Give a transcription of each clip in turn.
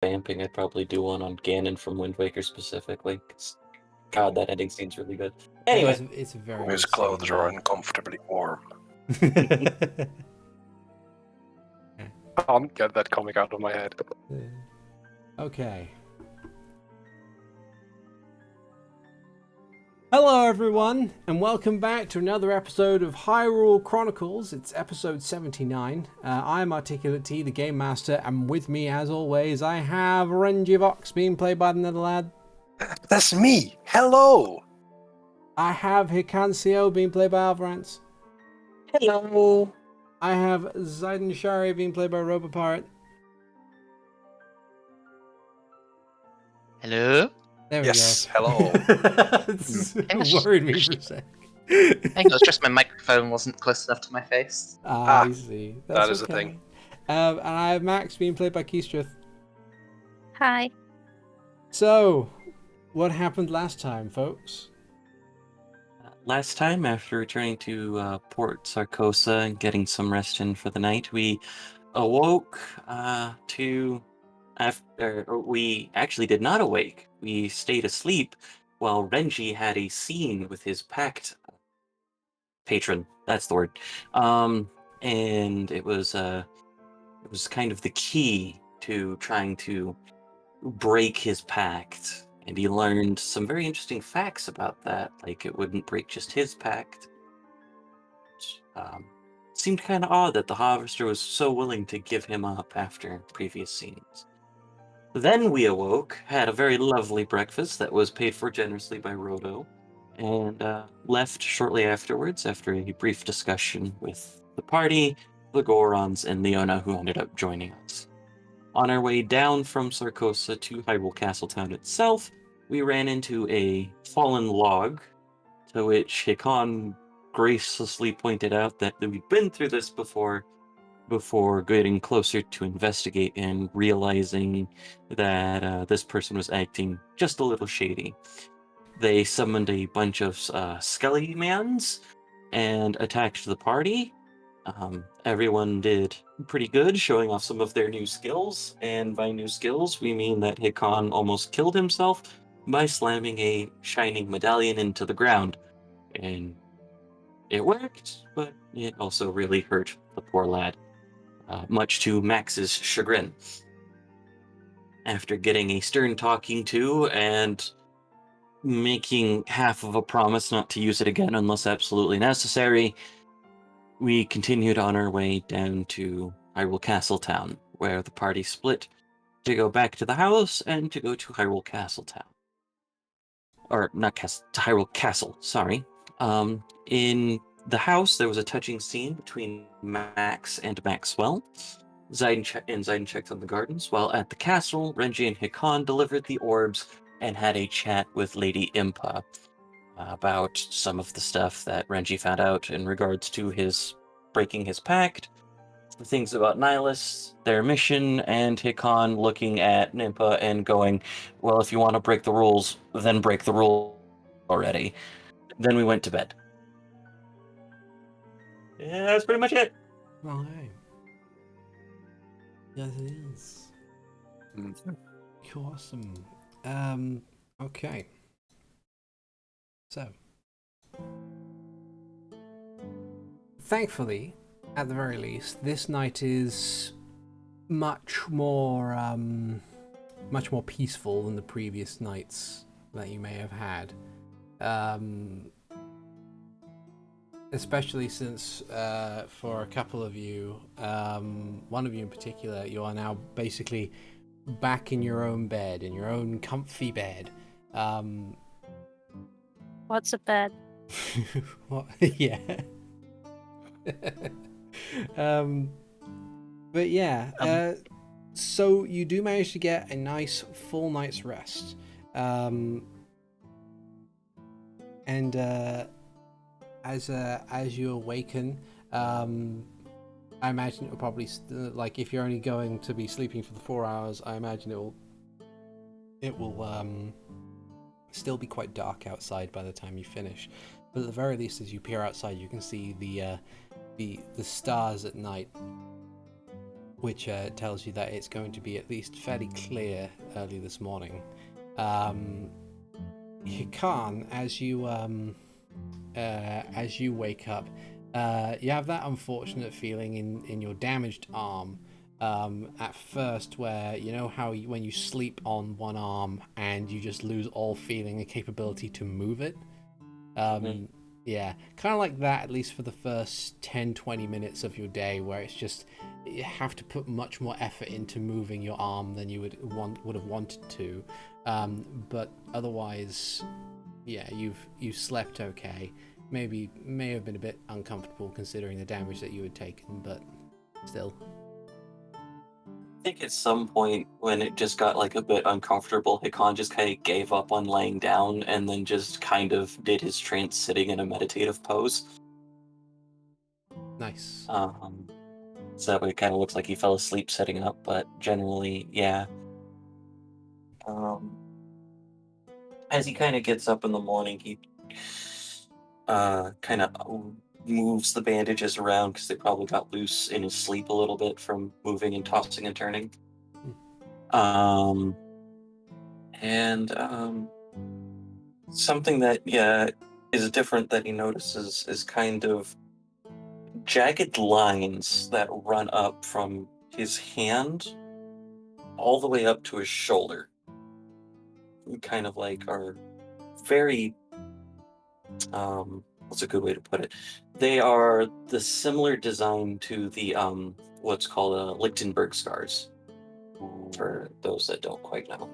vamping, I'd probably do one on Ganon from Wind Waker specifically. 'Cause, God, that ending scene's really good. Anyway, it's a very His good clothes scene, are yeah. uncomfortably warm. Yeah. I can't get that comic out of my head. Okay. Hello everyone, and welcome back to another episode of Hyrule Chronicles. It's episode 79. I'm Articulate T, the Game Master, and with me, as always, I have Renji Vox, being played by the nether lad. That's me! Hello! I have Hikan Sio, being played by Avrdal. hello. I have Zayden Shari, being played by Robopirate. Hello? There we Yes, go. hello. It's English. worried me for a sec. I think it was just my microphone wasn't close enough to my face. I see. That's that is okay. the thing. And I have Max, being played by Keistrith. Hi. So, what happened last time, folks? Last time, after returning to Port Sarkosa and getting some rest in for the night, we awoke we actually did not awake. We stayed asleep while Renji had a scene with his pact patron. That's the word. And it was kind of the key to trying to break his pact. And he learned some very interesting facts about that, like it wouldn't break just his pact. Seemed kind of odd that the Harvester was so willing to give him up after previous scenes. Then we awoke, had a very lovely breakfast that was paid for generously by Rodo, and left shortly afterwards after a brief discussion with the party, the Gorons, and Leona, who ended up joining us. On our way down from Sarkosa to Hyrule Castletown itself, we ran into a fallen log, to which Hikan graciously pointed out that we'd been through this before getting closer to investigate and realizing that this person was acting just a little shady. They summoned a bunch of skelly mans and attacked the party. Everyone did pretty good, showing off some of their new skills, and by new skills we mean that Hikan almost killed himself by slamming a shining medallion into the ground. And it worked, but it also really hurt the poor lad, much to Max's chagrin. After getting a stern talking to and making half of a promise not to use it again unless absolutely necessary, we continued on our way down to Hyrule Castletown, where the party split to go back to the house and to go to Hyrule Castletown. Or not Castle, to Hyrule Castle, sorry. In the house, there was a touching scene between Max and Maxwell. Zayden checked on the gardens, while at the castle, Renji and Hikan delivered the orbs and had a chat with Lady Impa about some of the stuff that Renji found out in regards to his breaking his pact, the things about Nihilus, their mission, and Hikan looking at Impa and going, well, if you want to break the rules, then break the rule already. Then we went to bed. Yeah, that's pretty much it. Well, hey. Yes, it is. Awesome. Okay. So, thankfully, at the very least, this night is much more peaceful than the previous nights that you may have had. Especially since, for a couple of you, one of you in particular, you are now basically back in your own bed, in your own comfy bed. What's a bed? What? Yeah. But yeah, so you do manage to get a nice full night's rest. And as you awaken, I imagine it will probably like if you're only going to be sleeping for the 4 hours, I imagine it will still be quite dark outside by the time you finish. But at the very least, as you peer outside, you can see the stars at night. which tells you that it's going to be at least fairly clear early this morning. Hikan, as you wake up, you have that unfortunate feeling in your damaged arm at first, where you know how when you sleep on one arm and you just lose all feeling and capability to move it. Yeah, kind of like that, at least for the first 10-20 minutes of your day, where it's just you have to put much more effort into moving your arm than you would have wanted to. But otherwise, yeah, you've slept okay. May have been a bit uncomfortable considering the damage that you had taken, but still. I think at some point when it just got like a bit uncomfortable, Hikan just kind of gave up on laying down and then just kind of did his trance sitting in a meditative pose. Nice. So that way it kind of looks like he fell asleep sitting up, but generally, yeah. As he kind of gets up in the morning, he kind of moves the bandages around because they probably got loose in his sleep a little bit from moving and tossing and turning. Something that, yeah, is different that he notices is kind of jagged lines that run up from his hand all the way up to his shoulder. Kind of like are very, what's a good way to put it? They are the similar design to the, what's called Lichtenberg scars, for those that don't quite know.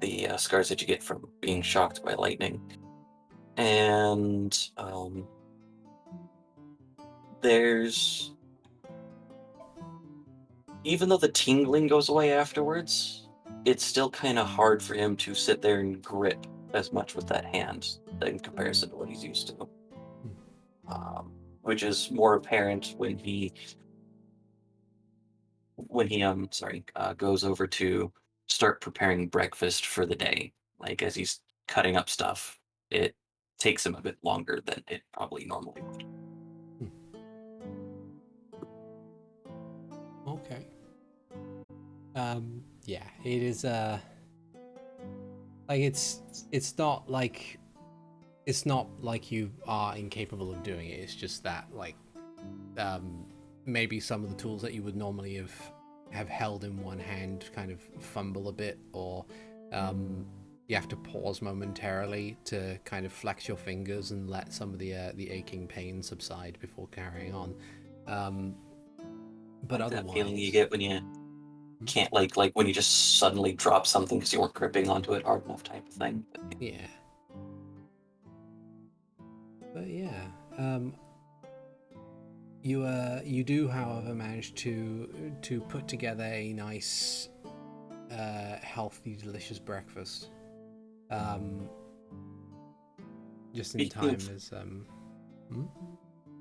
The scars that you get from being shocked by lightning. And there's, even though the tingling goes away afterwards, it's still kind of hard for him to sit there and grip as much with that hand in comparison to what he's used to. Which is more apparent when he goes over to start preparing breakfast for the day. Like as he's cutting up stuff, it takes him a bit longer than it probably normally would. Okay. Yeah, it is like it's not like you are incapable of doing it. It's just that like maybe some of the tools that you would normally have held in one hand kind of fumble a bit, or you have to pause momentarily to kind of flex your fingers and let some of the aching pain subside before carrying on. But Like otherwise, that feeling you get when you can't like when you just suddenly drop something because you weren't gripping onto it hard enough, type of thing. yeah. But yeah, you do, however, manage to put together a nice, healthy, delicious breakfast. Just in time as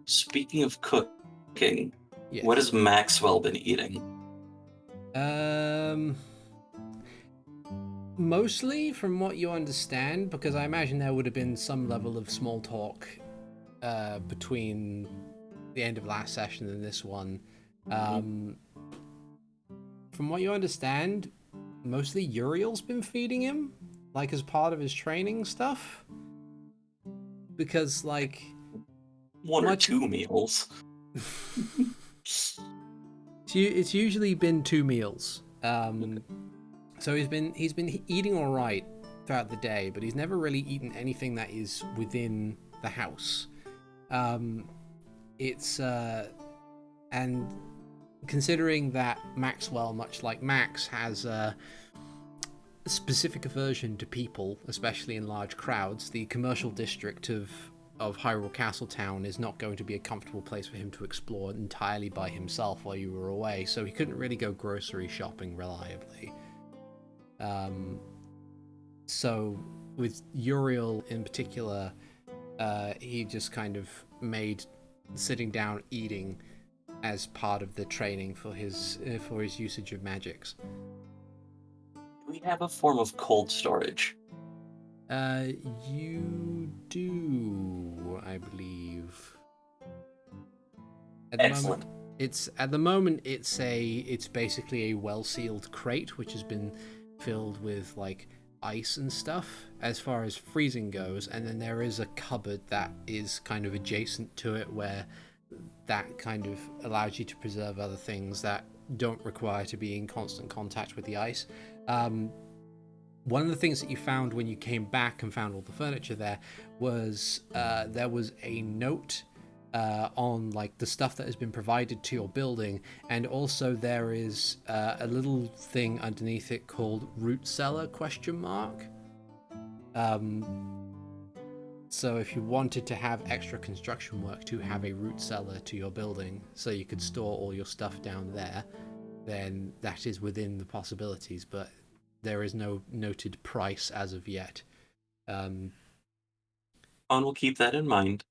Speaking of cooking, yes. what has Maxwell been eating? Mostly from what you understand, because I imagine there would have been some level of small talk between the end of last session and this one. From what you understand, mostly Uriel's been feeding him, like as part of his training stuff. Because like One or two meals. It's usually been 2 meals. So he's been eating all right throughout the day, but he's never really eaten anything that is within the house. And considering that Maxwell, much like Max, has a specific aversion to people, especially in large crowds, the commercial district of Hyrule Castletown is not going to be a comfortable place for him to explore entirely by himself while you were away, so he couldn't really go grocery shopping reliably. So with Uriel in particular, he just kind of made sitting down eating as part of the training for his usage of magics. We have a form of cold storage. You do, I believe. At Excellent. It's at the moment it's basically a well-sealed crate which has been filled with like ice and stuff as far as freezing goes, and then there is a cupboard that is kind of adjacent to it where that kind of allows you to preserve other things that don't require to be in constant contact with the ice. One of the things that you found when you came back and found all the furniture there was a note on like the stuff that has been provided to your building, and also there is a little thing underneath it called root cellar ? So if you wanted to have extra construction work to have a root cellar to your building so you could store all your stuff down there, then that is within the possibilities, but there is no noted price as of yet. We'll keep that in mind.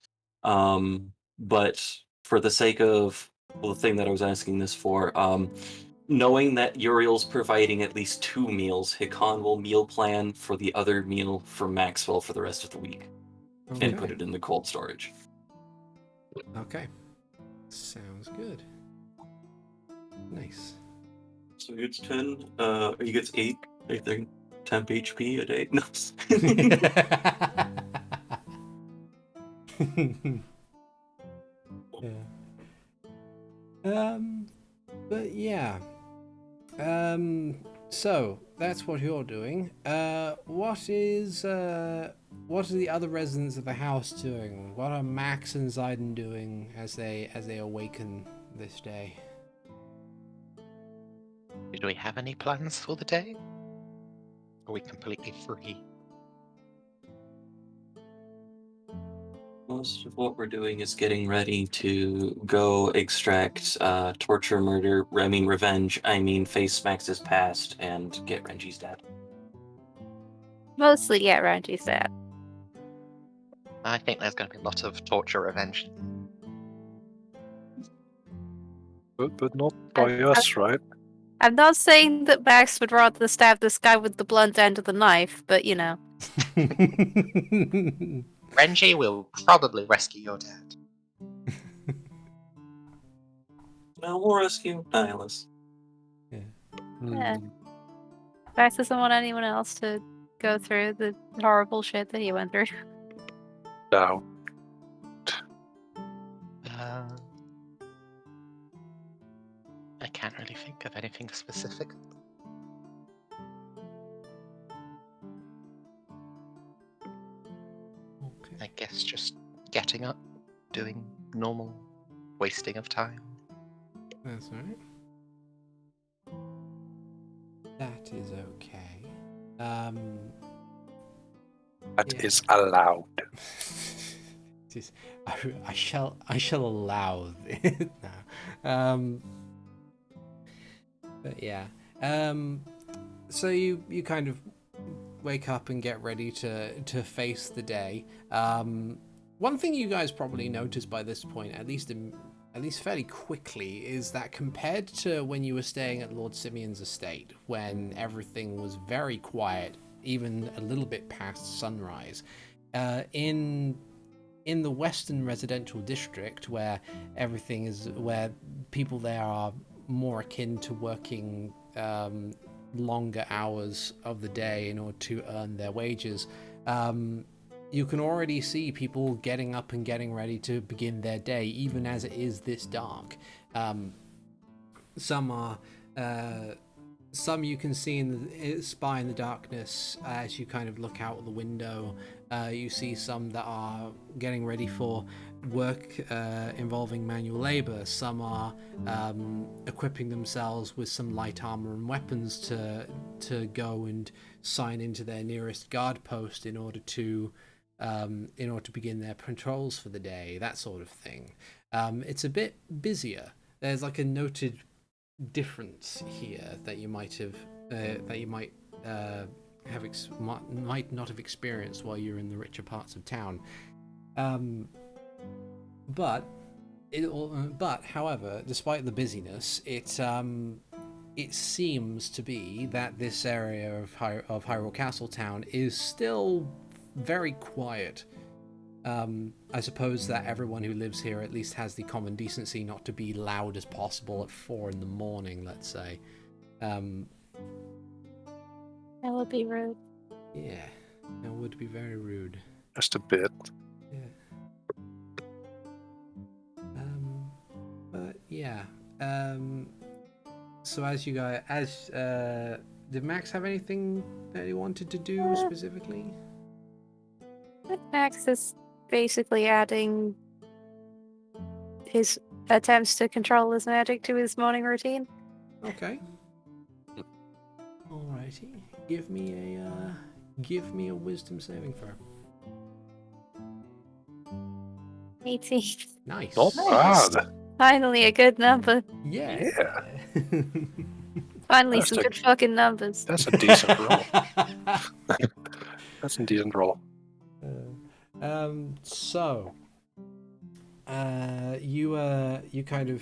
But for the sake of the thing that I was asking this for, knowing that Uriel's providing at least 2 meals, Hikan will meal plan for the other meal for Maxwell for the rest of the week and put it in the cold storage. Okay. Sounds good. Nice. So he gets 10, he gets 8, I think, temp HP a day. No. Yeah. But yeah. So that's what you're doing. What are the other residents of the house doing? What are Max and Zayden doing as they awaken this day? Do we have any plans for the day? Are we completely free? Most of what we're doing is getting ready to go extract torture, murder, revenge, face Max's past, and get Renji's dad. Mostly get Renji's dad. I think there's going to be a lot of torture revenge. But not by us, right? I'm not saying that Max would rather stab this guy with the blunt end of the knife, but you know. Renji will probably rescue your dad. Now we'll rescue Nihilus. Yeah. Max doesn't want anyone else to go through the horrible shit that he went through. No. I can't really think of anything specific. Okay. I guess just getting up, doing normal wasting of time. That's alright. That is okay. That is allowed. I shall allow it now. But yeah. So you kind of wake up and get ready to face the day. One thing you guys probably noticed by this point, at least fairly quickly, is that compared to when you were staying at Lord Simeon's estate, when everything was very quiet, even a little bit past sunrise, in the western residential district, where people there are more akin to working longer hours of the day in order to earn their wages, you can already see people getting up and getting ready to begin their day, even as it is this dark. Some you can spy in the darkness as you kind of look out the window. You see some that are getting ready for work involving manual labor. Some are equipping themselves with some light armor and weapons to go and sign into their nearest guard post in order to begin their patrols for the day, that sort of thing. It's a bit busier. There's like a noted difference here that you might not have experienced while you're in the richer parts of town. But however, despite the busyness, it seems to be that this area of Hyrule Castle Town is still very quiet. I suppose that everyone who lives here at least has the common decency not to be loud as possible at 4 in the morning, let's say. That would be rude. Yeah, that would be very rude. Just a bit. Yeah. But yeah. So as you guys, did Max have anything that he wanted to do specifically? Max is basically adding his attempts to control his magic to his morning routine. Okay. Alrighty. Give me a wisdom saving throw. 18. Nice. Not Nice. bad. Finally, a good number. Yeah. Finally, That's some a- good fucking numbers. That's a decent roll. That's a decent roll. So, you kind of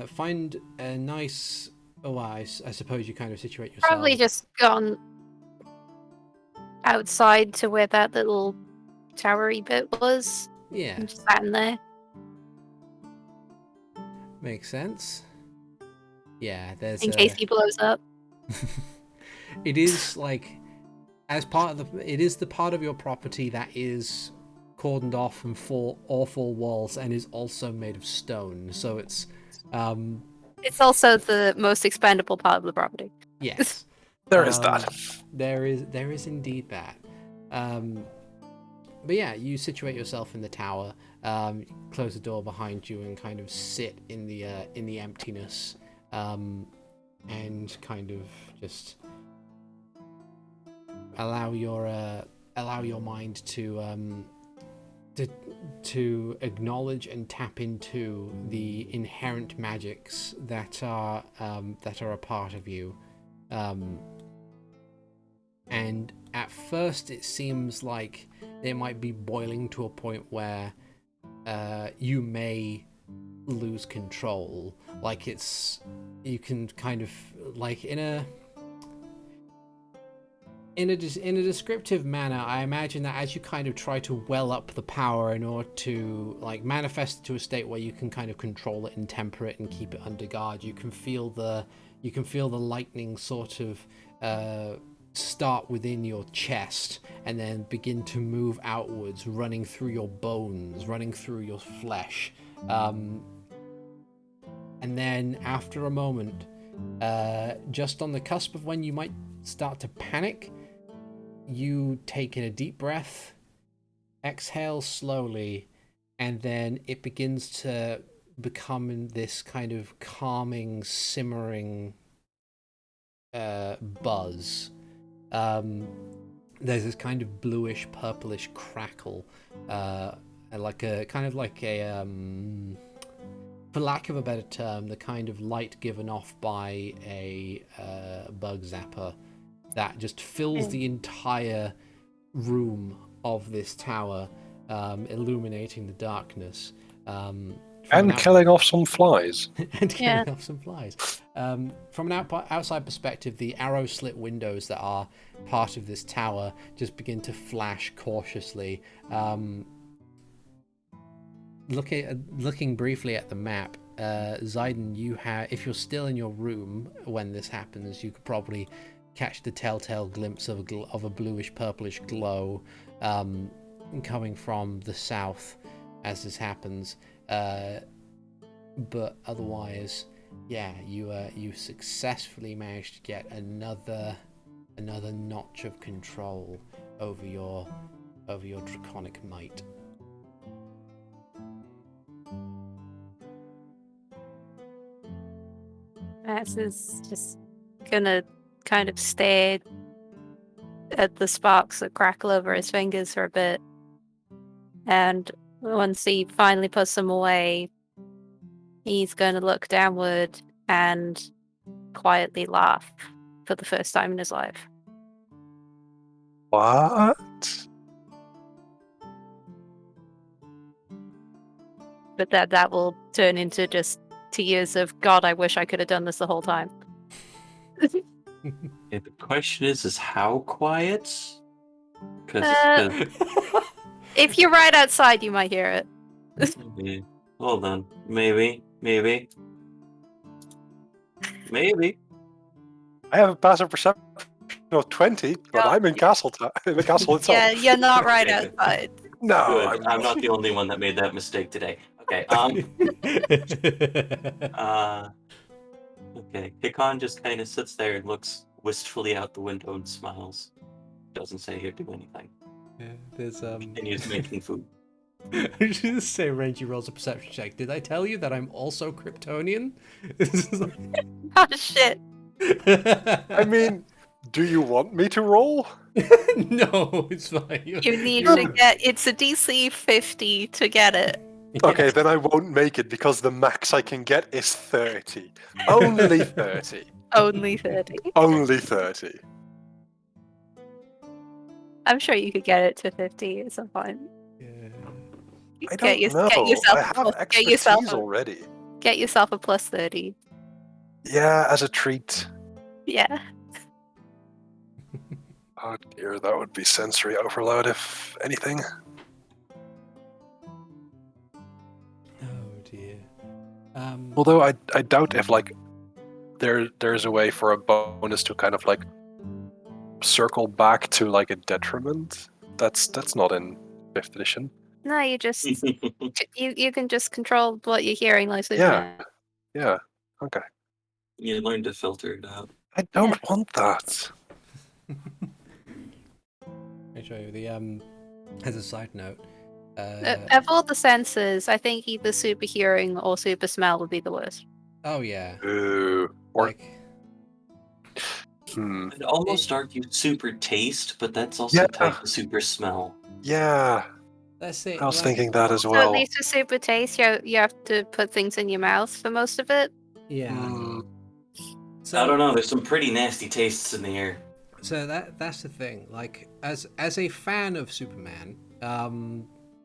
find a nice. Oh, I suppose you kind of situate yourself. Probably just gone outside to where that little towery bit was. Yeah, And just sat in there. makes sense. Yeah, there's In case he blows up. It is like as part of it is the part of your property that is cordoned off from four walls and is also made of stone. So it's It's also the most expendable part of the property. yes. There is that. There is indeed that. But yeah, you situate yourself in the tower, close the door behind you, and kind of sit in the emptiness, and kind of just allow your mind to acknowledge and tap into the inherent magics that are a part of you. And at first it seems like it might be boiling to a point where you may lose control. Like you can kind of like in a descriptive manner, I imagine that as you kind of try to well up the power in order to like manifest it to a state where you can kind of control it and temper it and keep it under guard, you can feel the lightning sort of start within your chest and then begin to move outwards, running through your bones, running through your flesh. And then after a moment, just on the cusp of when you might start to panic, you take in a deep breath, exhale slowly, and then it begins to become in this kind of calming, simmering buzz. There's this kind of bluish, purplish crackle, like a for lack of a better term, the kind of light given off by a bug zapper that just fills the entire room of this tower, illuminating the darkness. And killing off some flies. And killing off some flies. From an outside perspective, the arrow-slit windows that are part of this tower just begin to flash cautiously. Looking briefly at the map, Zayden, if you're still in your room when this happens, you could probably catch the telltale glimpse of a bluish purplish glow coming from the south as this happens. But otherwise, yeah, you successfully managed to get another notch of control over your draconic might. Max is just gonna kind of stare at the sparks that crackle over his fingers for a bit. And once he finally puts them away, he's going to look downward and quietly laugh for the first time in his life. What? But that will turn into just tears of, God, I wish I could have done this the whole time. The question is how quiet? Because If you're right outside, you might hear it. Okay. Hold on. Maybe. I have a passive perception of 20, but No. I'm in in the castle itself. Yeah, you're not right Okay. outside. No, Good. I'm not the only one that made that mistake today. Okay. Okay. Hikan just kind of sits there and looks wistfully out the window and smiles. Doesn't say he'll do anything. Yeah, there's Continues making food. I should just say Renji rolls a perception check. Did I tell you that I'm also Kryptonian? Oh shit. I mean, do you want me to roll? No, it's fine. You need to get it's a DC 50 to get it. Okay, then I won't make it because the max I can get is 30. Only 30. Only 30. Only 30. I'm sure you could get it to 50 at some point. Yeah. I don't know. Get yourself, I have get already. Get yourself a plus 30. Yeah, as a treat. Yeah. Oh dear, that would be sensory overload if anything. Oh dear. Although I doubt if like there's a way for a bonus to kind of like circle back to like a detriment. That's not in 5th edition. No, you just you can just control what you're hearing like Yeah. Superman. Yeah. Okay. You learn to filter it out. I don't want that. I'll show you the as a side note. Of all the senses, I think either super hearing or super smell would be the worst. Oh yeah. Ooh. Or Like I'd almost argue super taste, but that's also Yeah. tied to super smell. yeah, let's say I was like- thinking that as So well. at least with super taste, you have to put things in your mouth for most of it. Yeah. Mm, So, I don't know. There's some pretty nasty tastes in the air. So that's the thing. Like as a fan of Superman,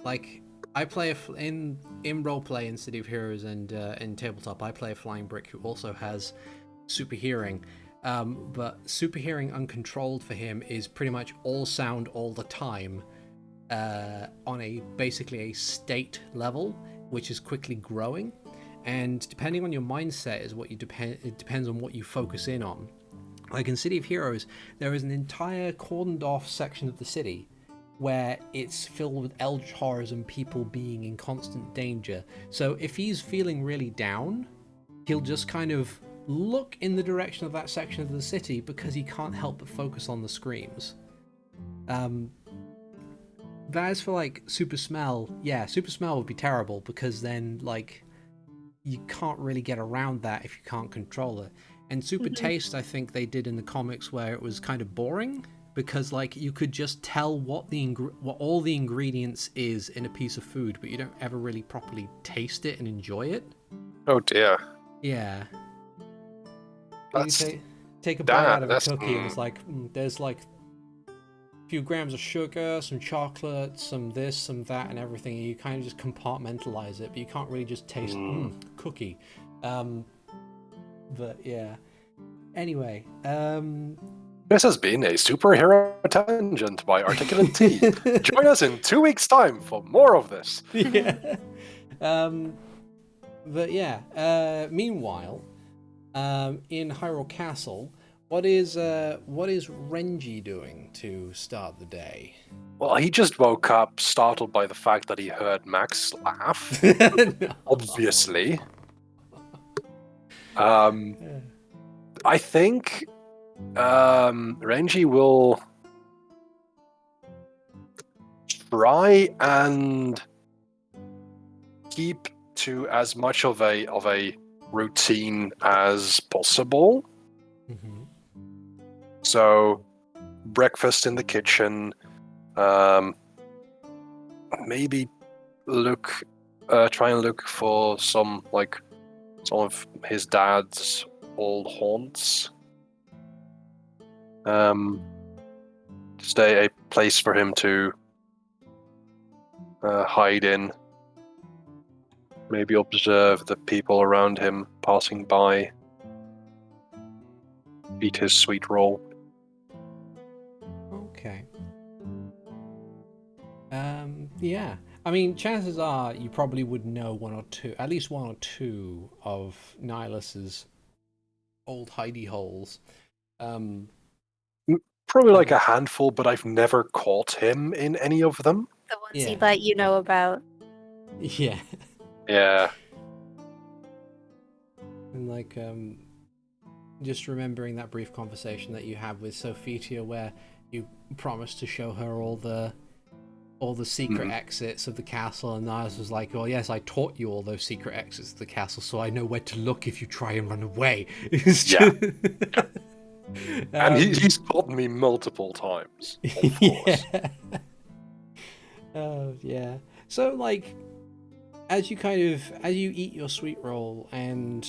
like I play in roleplay in City of Heroes and in tabletop, I play a flying brick who also has super hearing. But super hearing uncontrolled for him is pretty much all sound all the time, on a basically a state level, which is quickly growing. And depending on your mindset is what you it depends on what you focus in on. Like in City of Heroes, there is an entire cordoned off section of the city where it's filled with eldritch horrors and people being in constant danger. So if he's feeling really down, he'll just kind of look in the direction of that section of the city because he can't help but focus on the screams. But as for like super smell, yeah, super smell would be terrible because then like you can't really get around that if you can't control it. And super taste, I think they did in the comics where it was kind of boring because like you could just tell what all the ingredients is in a piece of food, but you don't ever really properly taste it and enjoy it. oh dear. Yeah. That's You take a bite out of a that's- cookie and it's like there's like a few grams of sugar, some chocolate, some this, some that, and everything. And you kind of just compartmentalize it, but you can't really just taste cookie. But yeah. Anyway, This has been a superhero tangent by Articulate T. Join us in 2 weeks' time for more of this. yeah. But yeah. Meanwhile, in Hyrule Castle, what is Renji doing to start the day? Well, he just woke up startled by the fact that he heard Max laugh. No. Obviously. I think Renji will try and keep to as much of a routine as possible. Mhm. So, breakfast in the kitchen. Maybe try and look for some of his dad's old haunts. Stay a place for him to hide in. Maybe observe the people around him passing by. Eat his sweet roll. Okay. Yeah. I mean, chances are you probably would know at least one or two of Nihilus's old hidey holes. Probably like a handful, but I've never caught him in any of them. The ones Yeah. he let you know about. Yeah. Yeah. And like, just remembering that brief conversation that you had with Sophitia, where you promised to show her all the secret exits of the castle, and Niles was like, "Oh yes, I taught you all those secret exits of the castle, so I know where to look if you try and run away." It's just... And he's taught me multiple times, of course. Yeah. Oh yeah. So like, as you eat your sweet roll and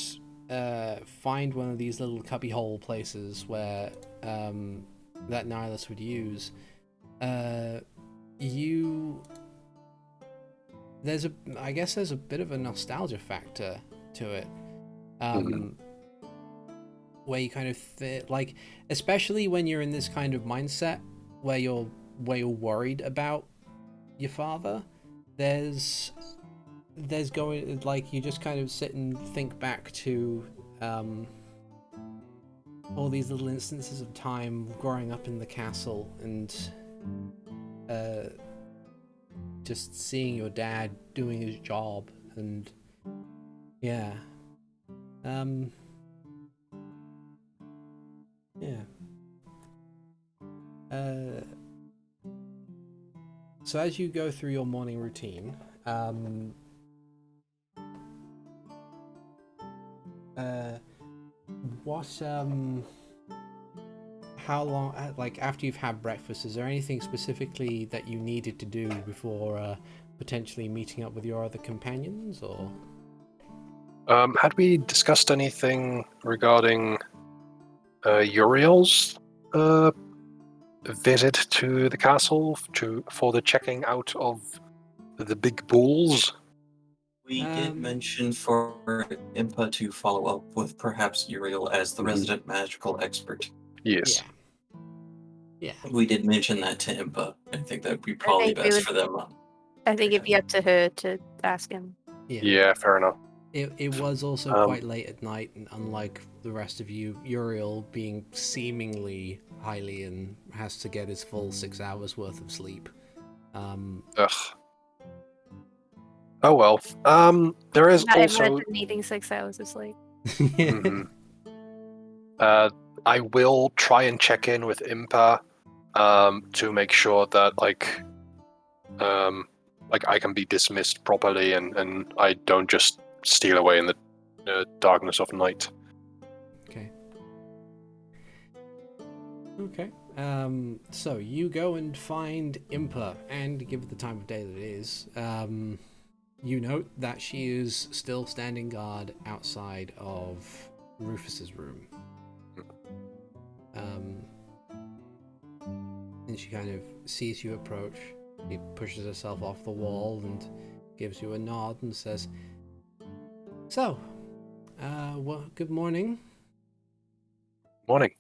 find one of these little cubby hole places where that Nihilus would use, there's a bit of a nostalgia factor to it, where you kind of like, especially when you're in this kind of mindset where you're worried about your father. There's going, like, you just kind of sit and think back to all these little instances of time growing up in the castle and just seeing your dad doing his job, and yeah. So as you go through your morning routine, how long, like, after you've had breakfast, is there anything specifically that you needed to do before potentially meeting up with your other companions, or? Had we discussed anything regarding Uriel's visit to the castle for the checking out of the big bulls? We did mention for Impa to follow up with perhaps Uriel as the resident magical expert. Yes. Yeah. We did mention that to Impa. I think that would be probably best for them. I think it'd be up to her to ask him. Yeah, fair enough. It was also quite late at night, and unlike the rest of you, Uriel, being seemingly Hylian, has to get his full 6 hours worth of sleep. Ugh. Oh well. There is Not also everyone needing 6 hours of sleep. I will try and check in with Impa to make sure that like I can be dismissed properly and I don't just steal away in the darkness of night. Okay. So you go and find Impa, and given the time of day that it is, you note that she is still standing guard outside of Rufus's room. And she kind of sees you approach. She pushes herself off the wall and gives you a nod and says, "So, well, good morning." Morning.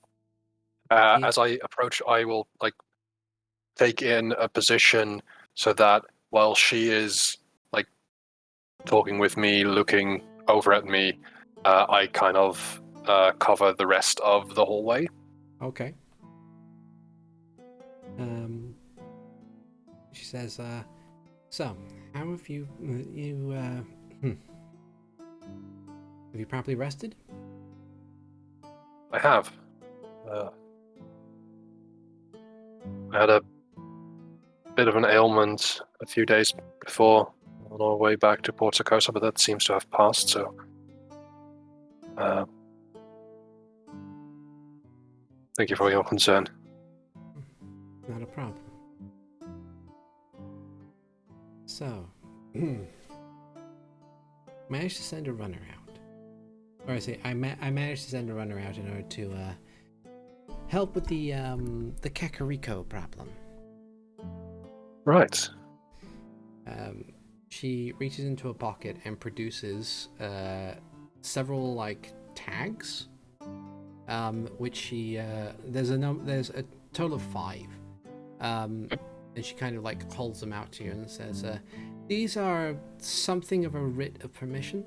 As I approach, I will like take in a position so that while she is like talking with me, looking over at me, I kind of cover the rest of the hallway. Okay. She says, "So, how have you have you properly rested?" I have. I had a bit of an ailment a few days before on our way back to Port Sacosa, but that seems to have passed, so thank you for your concern. Not a problem. So, managed to send a runner out. Or I managed to send a runner out in order to help with the Kakariko problem. Right. She reaches into a pocket and produces several like tags, which she there's a total of 5, And she kind of like holds them out to you and says, these are something of a writ of permission.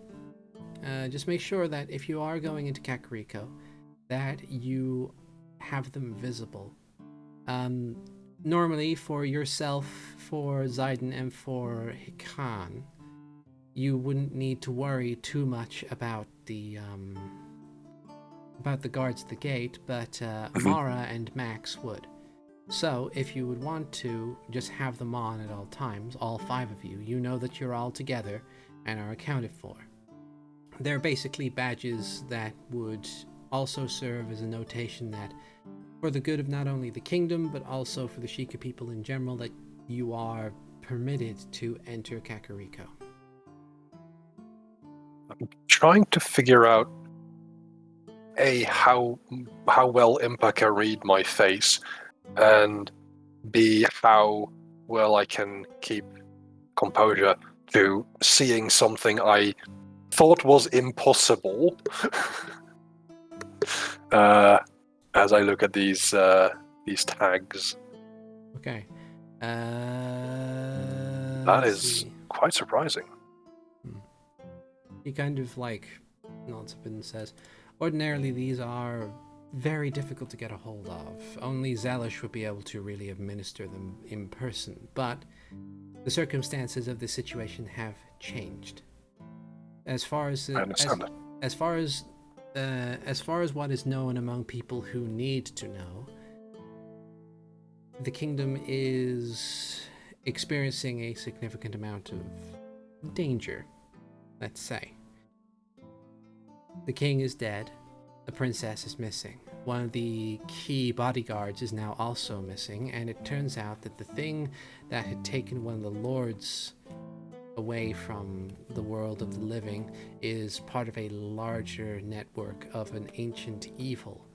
Just make sure that if you are going into Kakariko, that you have them visible. Normally, for yourself, for Zaiden, and for Hikan, you wouldn't need to worry too much about the guards at the gate, but Amara and Max would. So, if you would want to just have them on at all times, all 5 of you, you know that you're all together and are accounted for. They're basically badges that would also serve as a notation that, for the good of not only the kingdom, but also for the Sheikah people in general, that you are permitted to enter Kakariko. I'm trying to figure out A, how well Impa can read my face, and B, how well I can keep composure to seeing something I thought was impossible as I look at these tags. Okay. That Let's is see. quite surprising. He kind of like nods up and says, ordinarily these are very difficult to get a hold of. Only Zelish would be able to really administer them in person, but the circumstances of the situation have changed. As far as I understand that. as far as what is known among people who need to know, the kingdom is experiencing a significant amount of danger, let's say. The king is dead. The princess is missing. One of the key bodyguards is now also missing, and it turns out that the thing that had taken one of the lords away from the world of the living is part of a larger network of an ancient evil.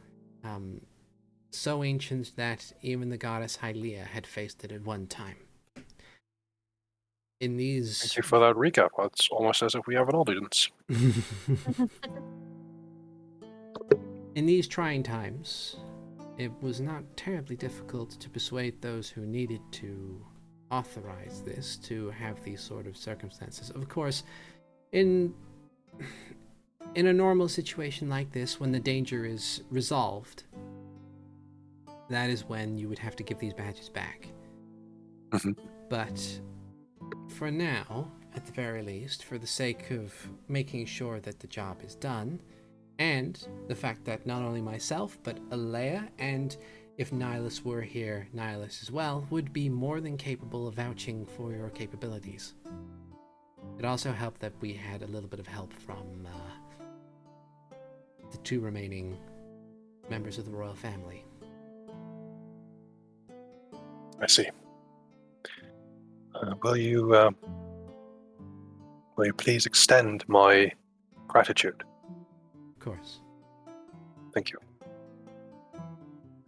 So ancient that even the goddess Hylia had faced it at one time. In these... Thank you for that recap. It's almost as if we have an audience. In these trying times, it was not terribly difficult to persuade those who needed to authorize this to have these sort of circumstances. Of course, in a normal situation like this, when the danger is resolved, that is when you would have to give these badges back. But for now, at the very least, for the sake of making sure that the job is done, and the fact that not only myself, but Alea, and if Nihilus were here, Nihilus as well, would be more than capable of vouching for your capabilities. It also helped that we had a little bit of help from the 2 remaining members of the royal family. I see. Will you please extend my gratitude? Of course. Thank you.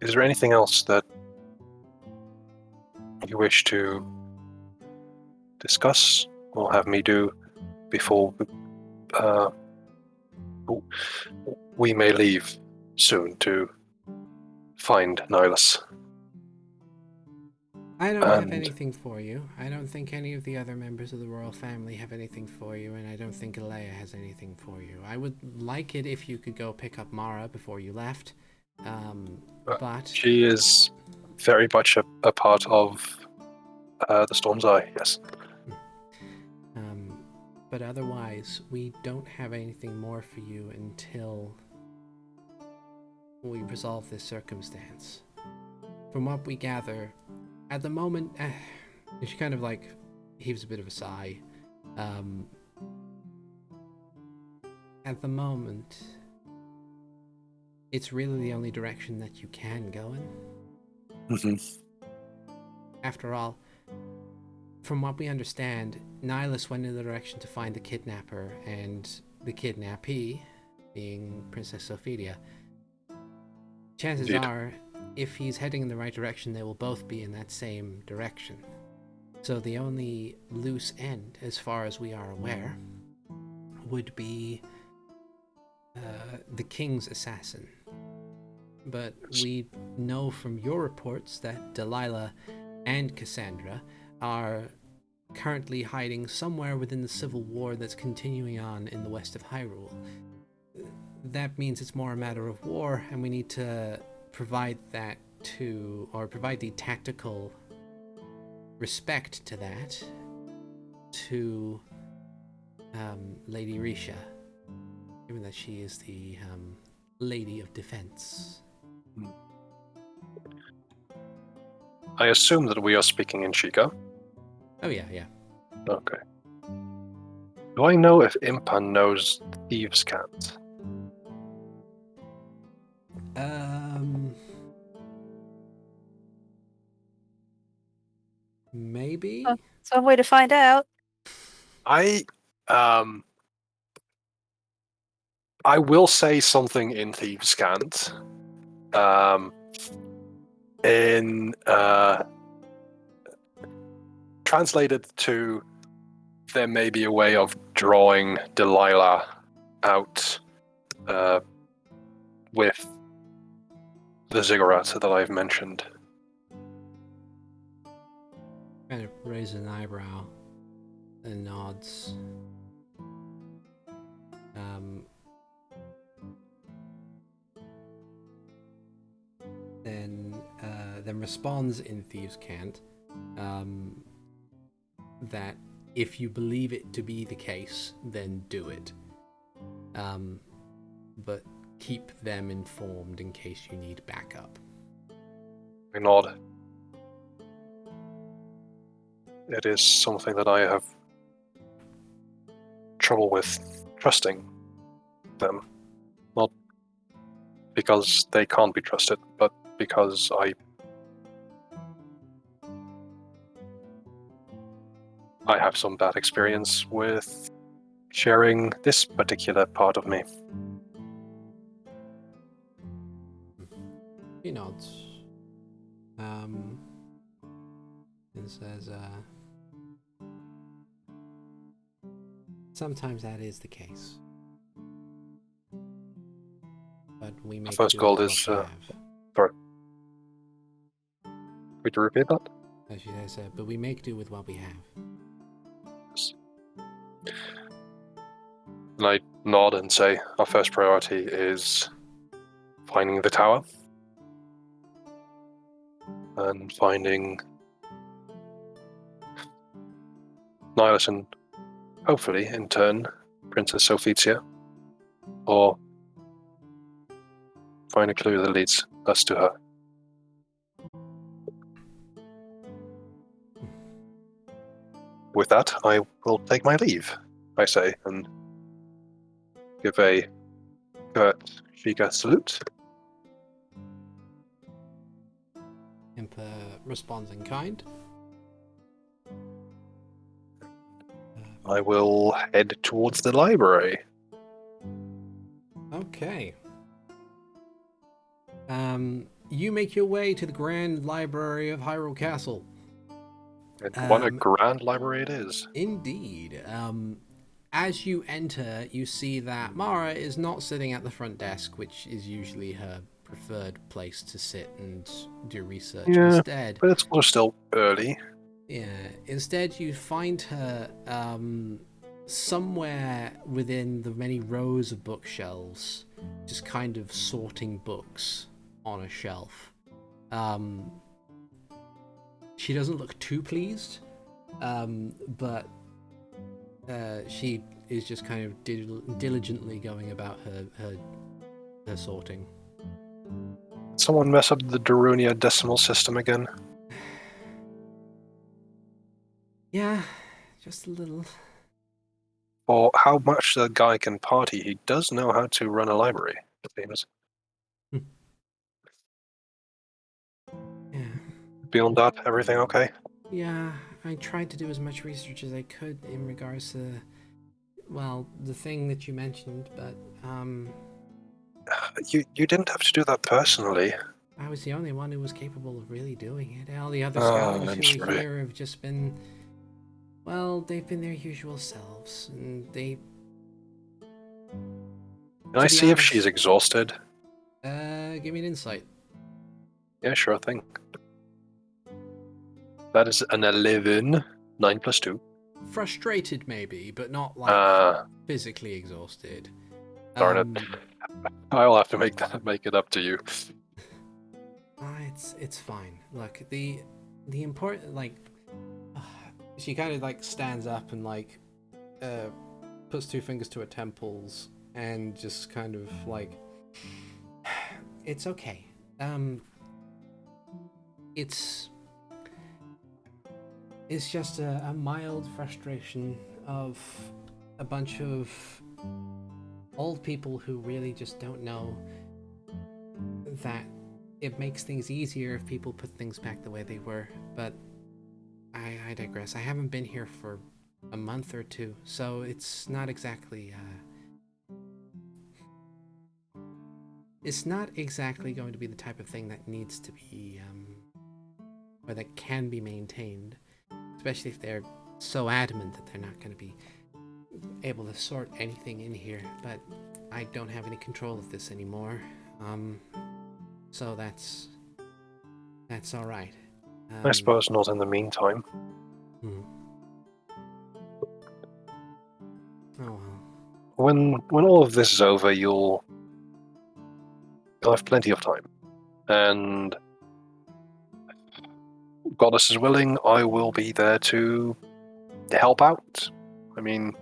Is there anything else that you wish to discuss or have me do before we may leave soon to find Nihilus? I don't have anything for you. I don't think any of the other members of the royal family have anything for you, and I don't think Alea has anything for you. I would like it if you could go pick up Mara before you left, but... She is very much a part of the Storm's Eye, yes. But otherwise, we don't have anything more for you until we resolve this circumstance. From what we gather, at the moment, she kind of like heaves a bit of a sigh. At the moment, it's really the only direction that you can go in. After all, from what we understand, Nihilus went in the direction to find the kidnapper, and the kidnappee, being Princess Sophidia. Chances are, if he's heading in the right direction, they will both be in that same direction. So the only loose end, as far as we are aware, would be the king's assassin. But we know from your reports that Delilah and Cassandra are currently hiding somewhere within the civil war that's continuing on in the west of Hyrule. That means it's more a matter of war, and we need to provide that to, or provide the tactical respect to that, to Lady Risha, given that she is the Lady of Defense. I assume that we are speaking in Chica. Oh yeah. Okay. Do I know if Impa knows Thieves' Cant? Maybe. Oh. Some way to find out. I will say something in Thieves' Cant. In translated to, there may be a way of drawing Delilah out with the ziggurat that I've mentioned. Kind of raises an eyebrow and nods. Then responds in Thieves' Cant that if you believe it to be the case, then do it. But keep them informed in case you need backup. I nod. It is something that I have trouble with trusting them. Not because they can't be trusted, but because I have some bad experience with sharing this particular part of me. He nods. And says, sometimes that is the case. But we make First do goal with is, what we have. sorry. Could you repeat that? As she says, but we make do with what we have. And I nod and say, our first priority is finding the tower and finding Nihilus and hopefully, in turn, Princess Sophitia, or find a clue that leads us to her. With that, I will take my leave, I say, and give a curt Sheikah salute. Impa responds in kind. I will head towards the library. Okay. You make your way to the Grand Library of Hyrule Castle. And what a grand library it is. Indeed. As you enter, you see that Mara is not sitting at the front desk, which is usually her preferred place to sit and do research. Yeah, Instead, but it's also still early. yeah. Instead, you find her somewhere within the many rows of bookshelves, just kind of sorting books on a shelf. She doesn't look too pleased, but she is just kind of diligently going about her sorting. Did someone mess up the Darunia decimal system again? Yeah, just a little. For how much that guy can party, he does know how to run a library, it seems. Yeah. Beyond that, everything okay? Yeah, I tried to do as much research as I could in regards to, well, the thing that you mentioned, but You didn't have to do that personally. I was the only one who was capable of really doing it. All the other Oh, scholars I'm who are sorry. here have just been, well, they've been their usual selves, and they. Can I see if she's exhausted? Give me an insight. Yeah, sure thing. That is an 11. 9 plus 2. Frustrated, maybe, but not like physically exhausted. Darn it. I'll have to make it up to you. It's fine. Look, the important, like, she kind of like stands up and like puts 2 fingers to her temples and just kind of like, it's okay. It's just a mild frustration of a bunch of old people who really just don't know that it makes things easier if people put things back the way they were. But I digress. I haven't been here for a month or 2, so it's not exactly going to be the type of thing that needs to be or that can be maintained, especially if they're so adamant that they're not going to be able to sort anything in here. But I don't have any control of this anymore, so that's all right. I suppose not in the meantime. Oh well. When all of this is over, you'll have plenty of time. And Goddess is willing, I will be there to help out. I mean,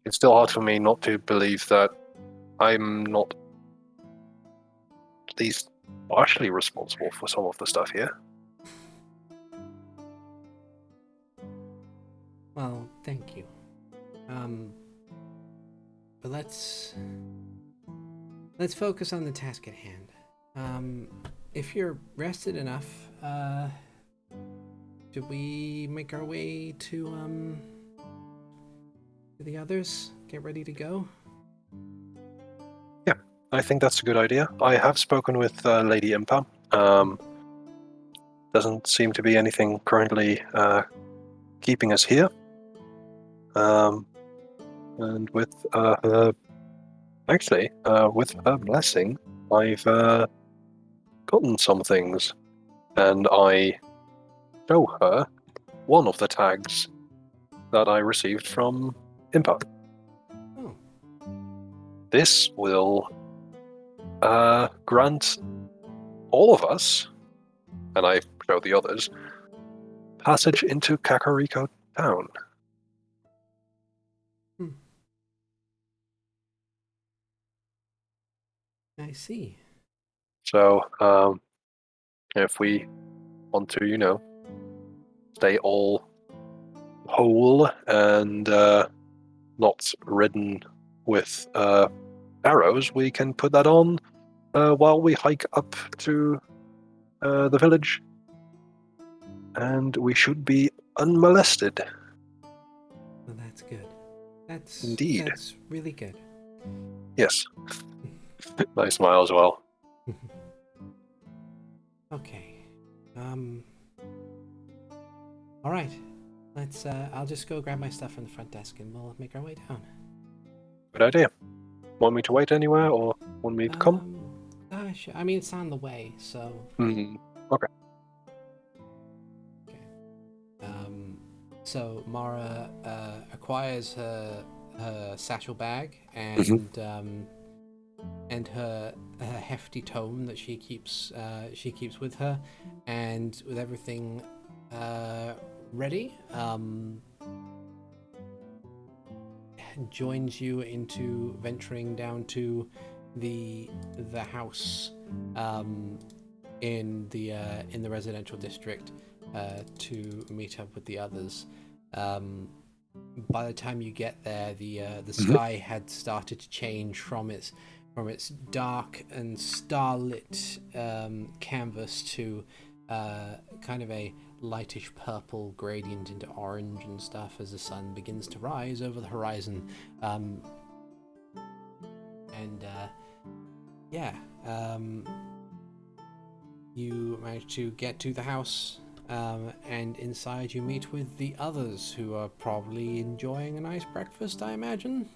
it's still hard for me not to believe that I'm not at least partially responsible for some of the stuff here. Well, thank you. But let's focus on the task at hand. If you're rested enough, should we make our way to the others? Get ready to go? Yeah, I think that's a good idea. I have spoken with Lady Impa. Doesn't seem to be anything currently keeping us here. And with her, actually, with her blessing, I've gotten some things, and I show her one of the tags that I received from Impa. Oh. This will grant all of us, and I show the others, passage into Kakariko Town. I see. So, if we want to, stay all whole and not ridden with arrows, we can put that on while we hike up to the village, and we should be unmolested. Well, that's good. Indeed. That's really good. Yes. Nice smile as well. Okay. All right. Let's. I'll just go grab my stuff from the front desk, and we'll make our way down. Good idea. Want me to wait anywhere, or want me to come? Sure. I mean, it's on the way, so. Okay. So Mara acquires her satchel bag and her hefty tome that she keeps with her, and with everything ready, joins you into venturing down to the house in the residential district to meet up with the others. By the time you get there, the sky had started to change from its dark and starlit canvas to kind of a lightish purple gradient into orange and stuff as the sun begins to rise over the horizon. You manage to get to the house, and inside you meet with the others, who are probably enjoying a nice breakfast, I imagine.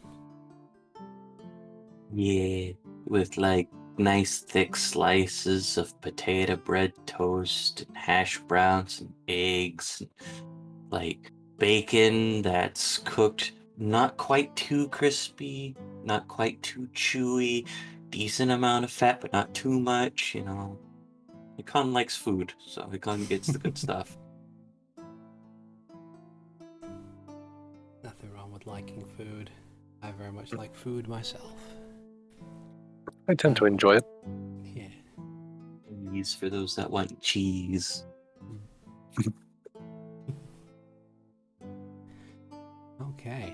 Yeah, with like nice thick slices of potato bread toast and hash browns and eggs, and, like bacon that's cooked not quite too crispy, not quite too chewy, decent amount of fat but not too much, you know. Hikan likes food, so Hikan gets the good stuff. Nothing wrong with liking food. I very much like food myself. I tend to enjoy it. Yeah. Cheese for those that want cheese. Okay.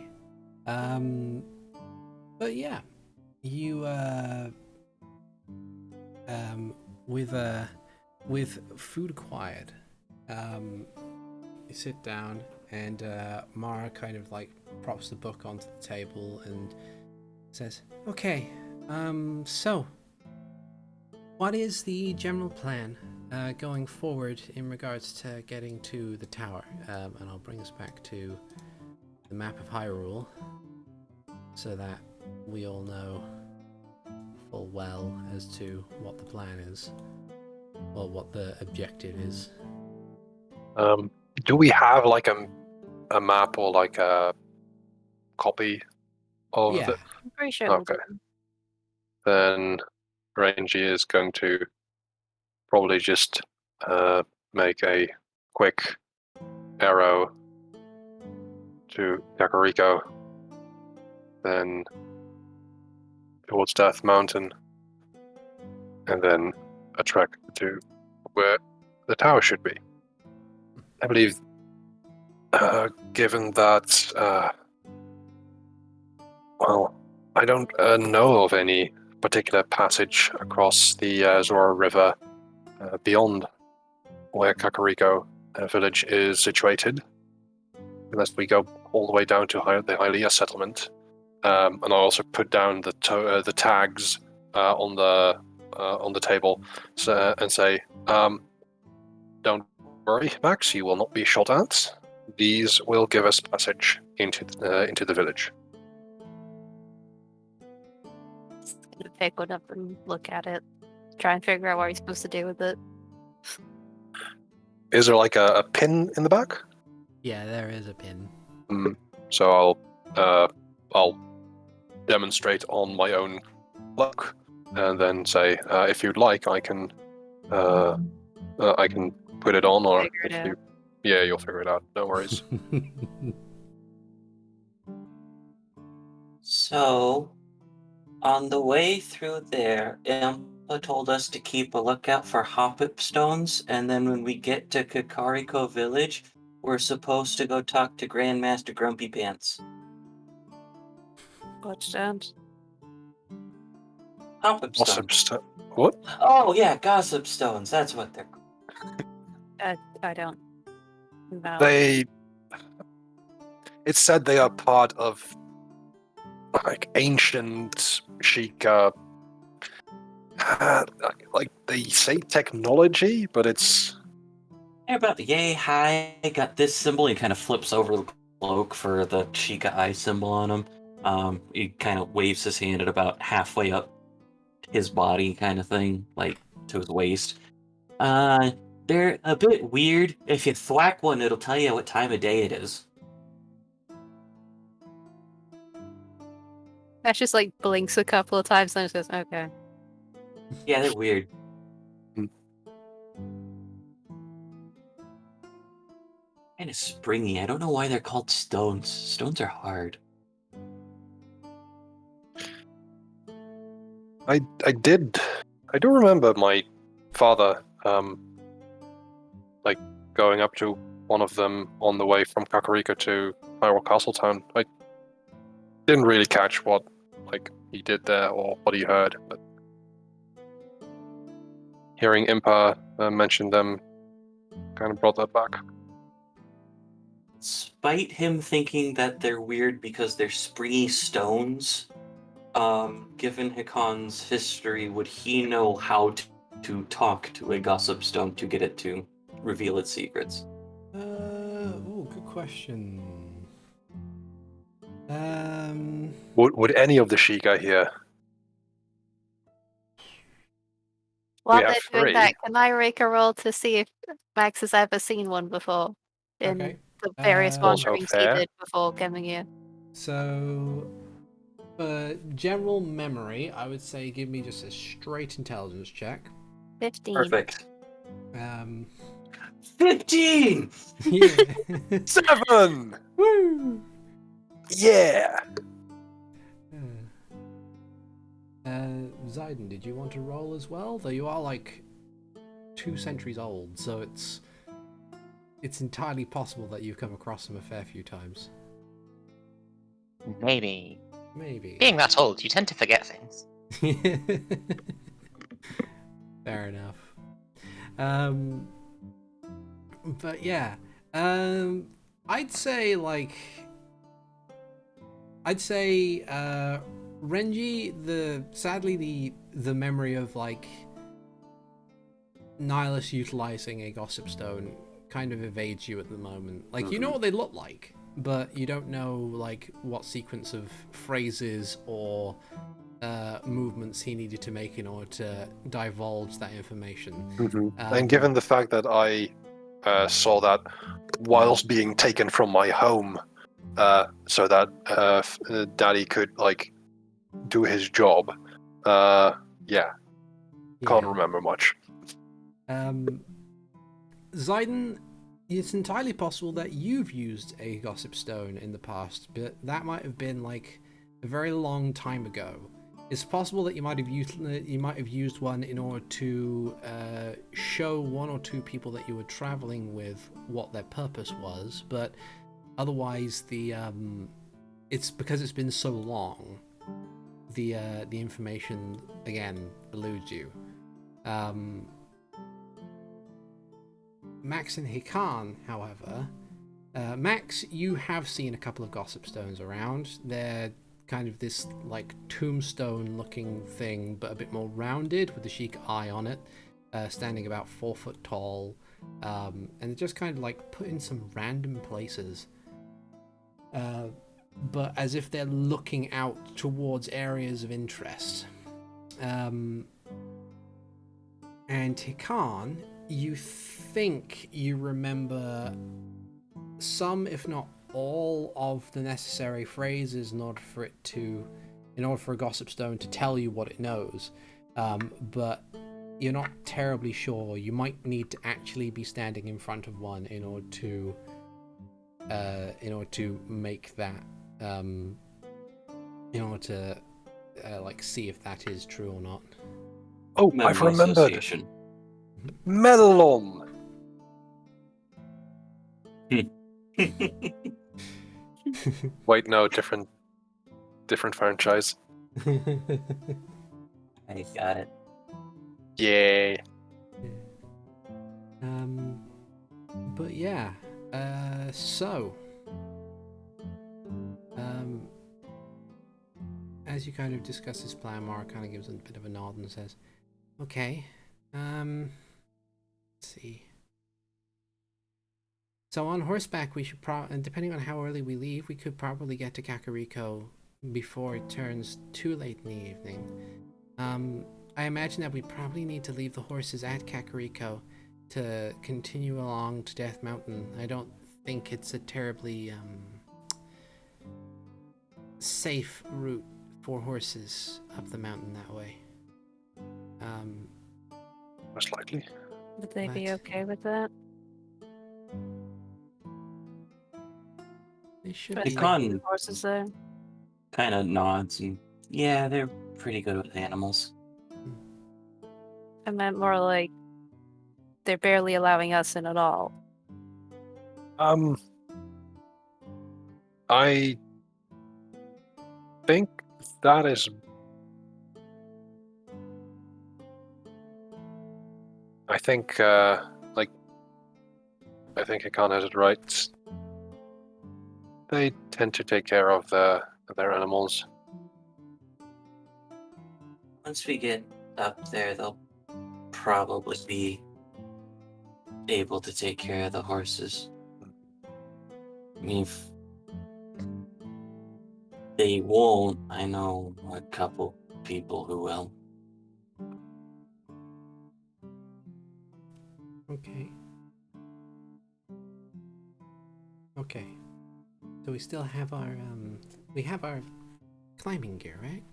But yeah, you with food acquired, you sit down and Mara kind of like props the book onto the table and says, "Okay, so what is the general plan going forward in regards to getting to the tower?" And I'll bring us back to the map of Hyrule so that we all know full well as to what the plan is, or what the objective is. Do we have like a map or like a copy of Yeah. I'm pretty sure. Okay. Then Renji is going to probably just make a quick arrow to Kakariko, then towards Death Mountain, and then a trek to where the tower should be. I believe, given that, well, I don't know of any particular passage across the Zora River beyond where Kakariko village is situated, unless we go all the way down to the Hylia settlement. And I also put down the tags on the table and say, "Don't worry, Max, you will not be shot at. These will give us passage into the village." Just gonna pick one up and look at it. Try and figure out what he's supposed to do with it. Is there like a pin in the back? Yeah, there is a pin. So I'll demonstrate on my own cloak, and then say, if you'd like, I can put it on, or Figure it if you, out. yeah, you'll figure it out. No worries. So, on the way through there, Impa told us to keep a lookout for hoppip stones, and then when we get to Kakariko Village, we're supposed to go talk to Grandmaster Grumpy Pants. Watchstones. Hoppip Awesome stones. stuff. What? Oh yeah, gossip stones. That's what they're called. I don't know. It's said they are part of like ancient Sheikah, like they say technology, but it's They're about yay high. Got this symbol. He kind of flips over the cloak for the Chica eye symbol on him. He kind of waves his hand at about halfway up his body, kind of thing, like to his waist. They're a bit weird. If you thwack one, it'll tell you what time of day it is. That's just like blinks a couple of times and it says, okay. Yeah, they're weird. Kind of springy. I don't know why they're called stones. Stones are hard. I do remember my father like going up to one of them on the way from Kakariko to Hyrule Castletown. I didn't really catch what like he did there or what he heard, but hearing Impa mention them kind of brought that back. Despite him thinking that they're weird because they're springy stones, given Hikan's history, would he know how to talk to a gossip stone to get it to reveal its secrets? Good question. Would any of the Sheikah here? While have they're doing 3. that, can I make a roll to see if Max has ever seen one before in Okay. the various Also wanderings he fair. did before coming here? So, for general memory, I would say give me just a straight intelligence check. 15. Perfect. 15! Yeah. 7! Woo! Yeah! Zayden, did you want to roll as well? Though you are like 2 centuries old, so it's entirely possible that you've come across them a fair few times. Maybe. Maybe. Being that old, you tend to forget things. Fair enough. But yeah, I'd say Renji, sadly the memory of like Nihilus utilizing a gossip stone kind of evades you at the moment. Like, you know what they look like, but you don't know like what sequence of phrases or movements he needed to make in order to divulge that information. And given the fact that I saw that whilst being taken from my home, so that Daddy could like do his job, can't remember much. Zayden, it's entirely possible that you've used a gossip stone in the past, but that might have been like a very long time ago. It's possible that you might have used one in order to show 1 or 2 people that you were traveling with what their purpose was, but otherwise it's because it's been so long, the information again eludes you. Max and Hikan, however, Max, you have seen a couple of gossip stones around. They're kind of this like tombstone looking thing, but a bit more rounded with a chic eye on it, standing about 4 foot tall, and they're just kind of like put in some random places, but as if they're looking out towards areas of interest. And Hikan, you think you remember some, if not all, of the necessary phrases in order for a gossip stone to tell you what it knows, but you're not terribly sure. You might need to actually be standing in front of one in order to make that, in order to like see if that is true or not. Oh, Memory I've remembered. association. Melon. Wait, no, different franchise. I got it. Yeah. But yeah, so as you kind of discuss this plan, Mara kind of gives a bit of a nod and says, okay, let's see. So on horseback, we should and depending on how early we leave, we could probably get to Kakariko before it turns too late in the evening. I imagine that we probably need to leave the horses at Kakariko to continue along to Death Mountain. I don't think it's a terribly safe route for horses up the mountain that way. Most likely. Would they be But- okay with that? They should But be. Hikan horses there. kind of nods and yeah, they're pretty good with animals. I meant more like they're barely allowing us in at all. I think that is. I think Hikan has it right. They tend to take care of their animals. Once we get up there, they'll probably be able to take care of the horses. I mean, if they won't, I know a couple people who will. Okay. Okay. So we still have our climbing gear, right?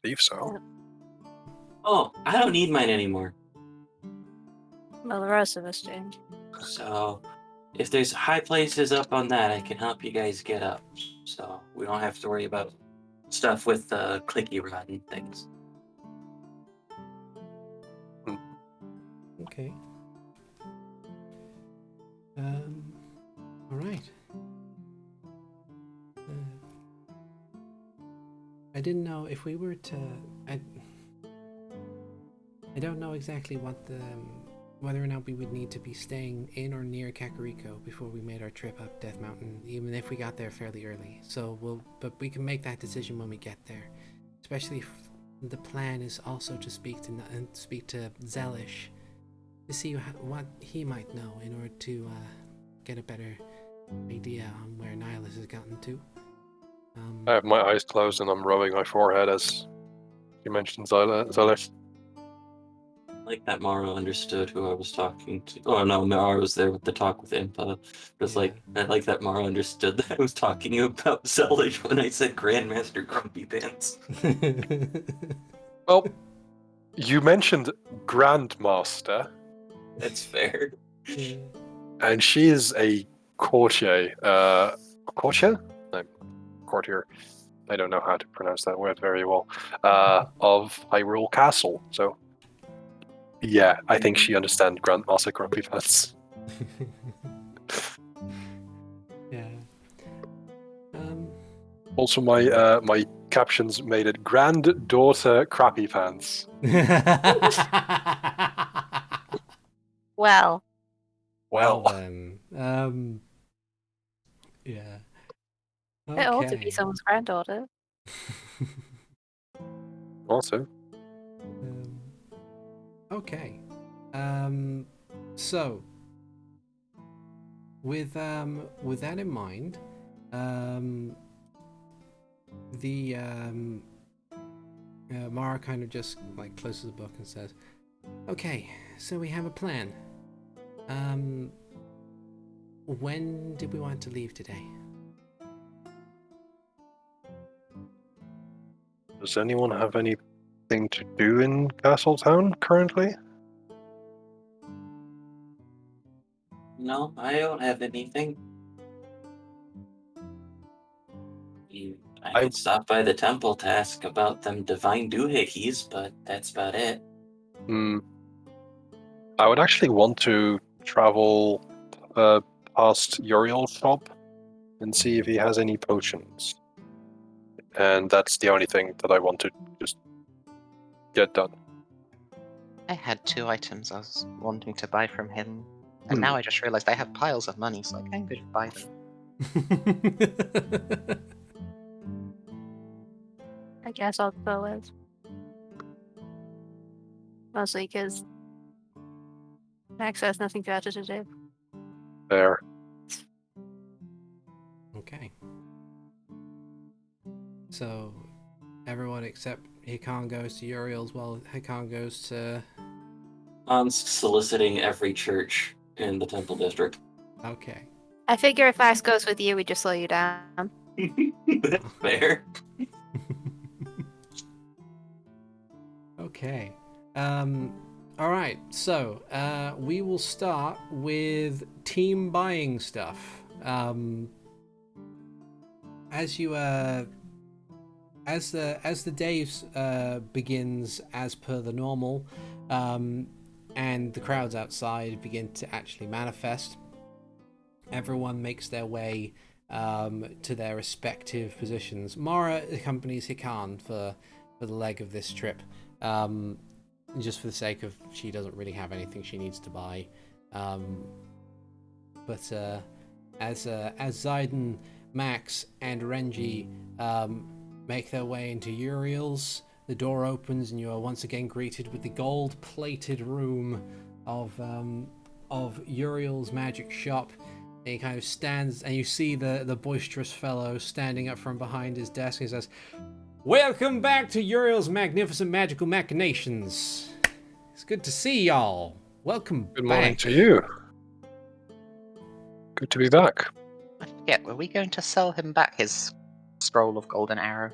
Believe so. Oh, I don't need mine anymore. Well, the rest of us do. So, if there's high places up on that, I can help you guys get up. So we don't have to worry about stuff with the clicky rod and things. Okay. All right. I didn't know if we were to. I don't know exactly what the whether or not we would need to be staying in or near Kakariko before we made our trip up Death Mountain, even if we got there fairly early. So but we can make that decision when we get there. Especially if the plan is also to speak to Zelish to see what he might know in order to get a better idea on where Nihilus has gotten to. I have my eyes closed and I'm rubbing my forehead as you mentioned Zelish. Like that Mara understood who I was talking to. Oh no, Mara was there with the talk with Impa. Just Yeah. like I like that Mara understood that I was talking about Zelish when I said Grandmaster Grumpy Pants. Well, you mentioned Grandmaster, That's fair. Yeah. and she is a courtier. Courtier? No, courtier. I don't know how to pronounce that word very well. Of Hyrule Castle. So, yeah, I think she understands Grandmaster Grumpy Pants. Yeah. Also, my captions made it Granddaughter Crappy Pants. Well, Well then. Yeah. it ought to be Okay. someone's granddaughter. Also, Okay. So with that in mind, the Mara kind of just like closes the book and says, "Okay, so we have a plan. When did we want to leave today?" does anyone have anything to do in Castletown currently? No, I don't have anything. I could stop by the temple to ask about them divine doohickeys, but that's about it. I would actually want to travel past Uriel's shop and see if he has any potions. And that's the only thing that I want to just get done. I had 2 items I was wanting to buy from him, and now I just realized I have piles of money, so I can go buy them. I guess I'll go with. Mostly because Max has nothing better to do. There. Okay. So everyone except Hikan goes to Uriel's while Hikan goes to... I'm soliciting every church in the temple district. Okay. I figure if Max goes with you, we just slow you down. That's fair. Okay. Alright, so we will start with team buying stuff. As you as the day begins as per the normal, and the crowds outside begin to actually manifest, everyone makes their way to their respective positions. Mara accompanies Hikan for the leg of this trip, just for the sake of she doesn't really have anything she needs to buy. But as Zayden, Max, and Renji make their way into Uriel's, the door opens and you are once again greeted with the gold-plated room of Uriel's magic shop. And he kind of stands, and you see the boisterous fellow standing up from behind his desk. And he says, "Welcome back to Uriel's magnificent magical machinations." It's good to see y'all. Welcome Good morning back. to you. Good to be back. I forget, were we going to sell him back his scroll of golden arrow?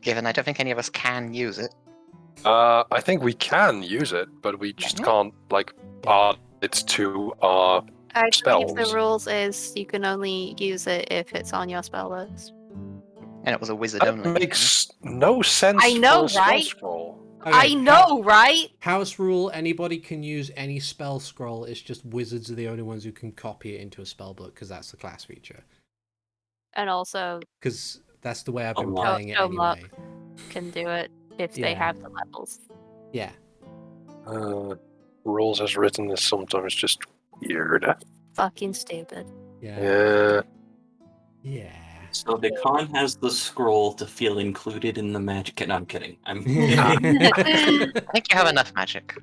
Given I don't think any of us can use it. I think we can use it, but we just Yeah. can't add it to our I believe the spells. rules is you can only use it if it's on your spell list. And it was a wizard That only. makes no sense I know, for a spell right? scroll. I know, right? House rule, anybody can use any spell scroll. It's just wizards are the only ones who can copy it into a spell book because that's the class feature. And also Because that's the way I've been Oh, playing it Show 'em up. anyway. can do it if they Yeah. have the levels. Yeah. Rules as written is sometimes just weird. Fucking stupid. Yeah. Yeah. Yeah. So Hikan has the scroll to feel included in the magic. And I'm kidding. I'm I think you have enough magic.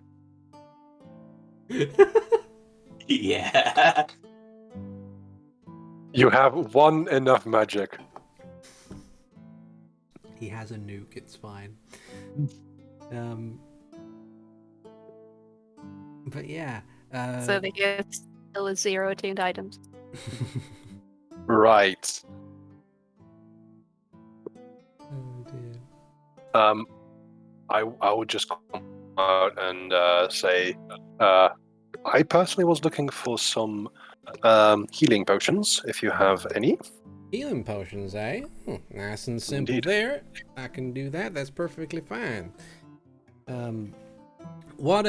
yeah. You have one enough magic. He has a nuke, it's fine. But yeah. So the gift still is 0 attuned items. Right. Oh dear. I would just come out and say, I personally was looking for some healing potions, if you have any. Healing potions, eh? Nice and simple Indeed. there. I can do that. That's perfectly fine. What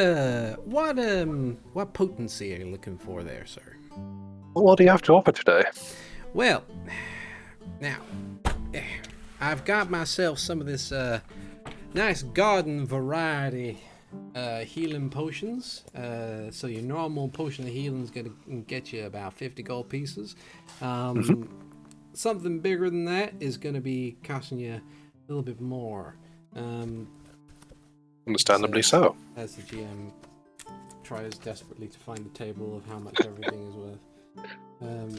potency are you looking for there, sir? Well, what do you have to offer today? Well, now I've got myself some of this nice garden variety healing potions. So your normal potion of healing is gonna get you about 50 gold pieces. Something bigger than that is gonna be costing you a little bit more. Understandably so. As the GM tries desperately to find a table of how much everything is worth.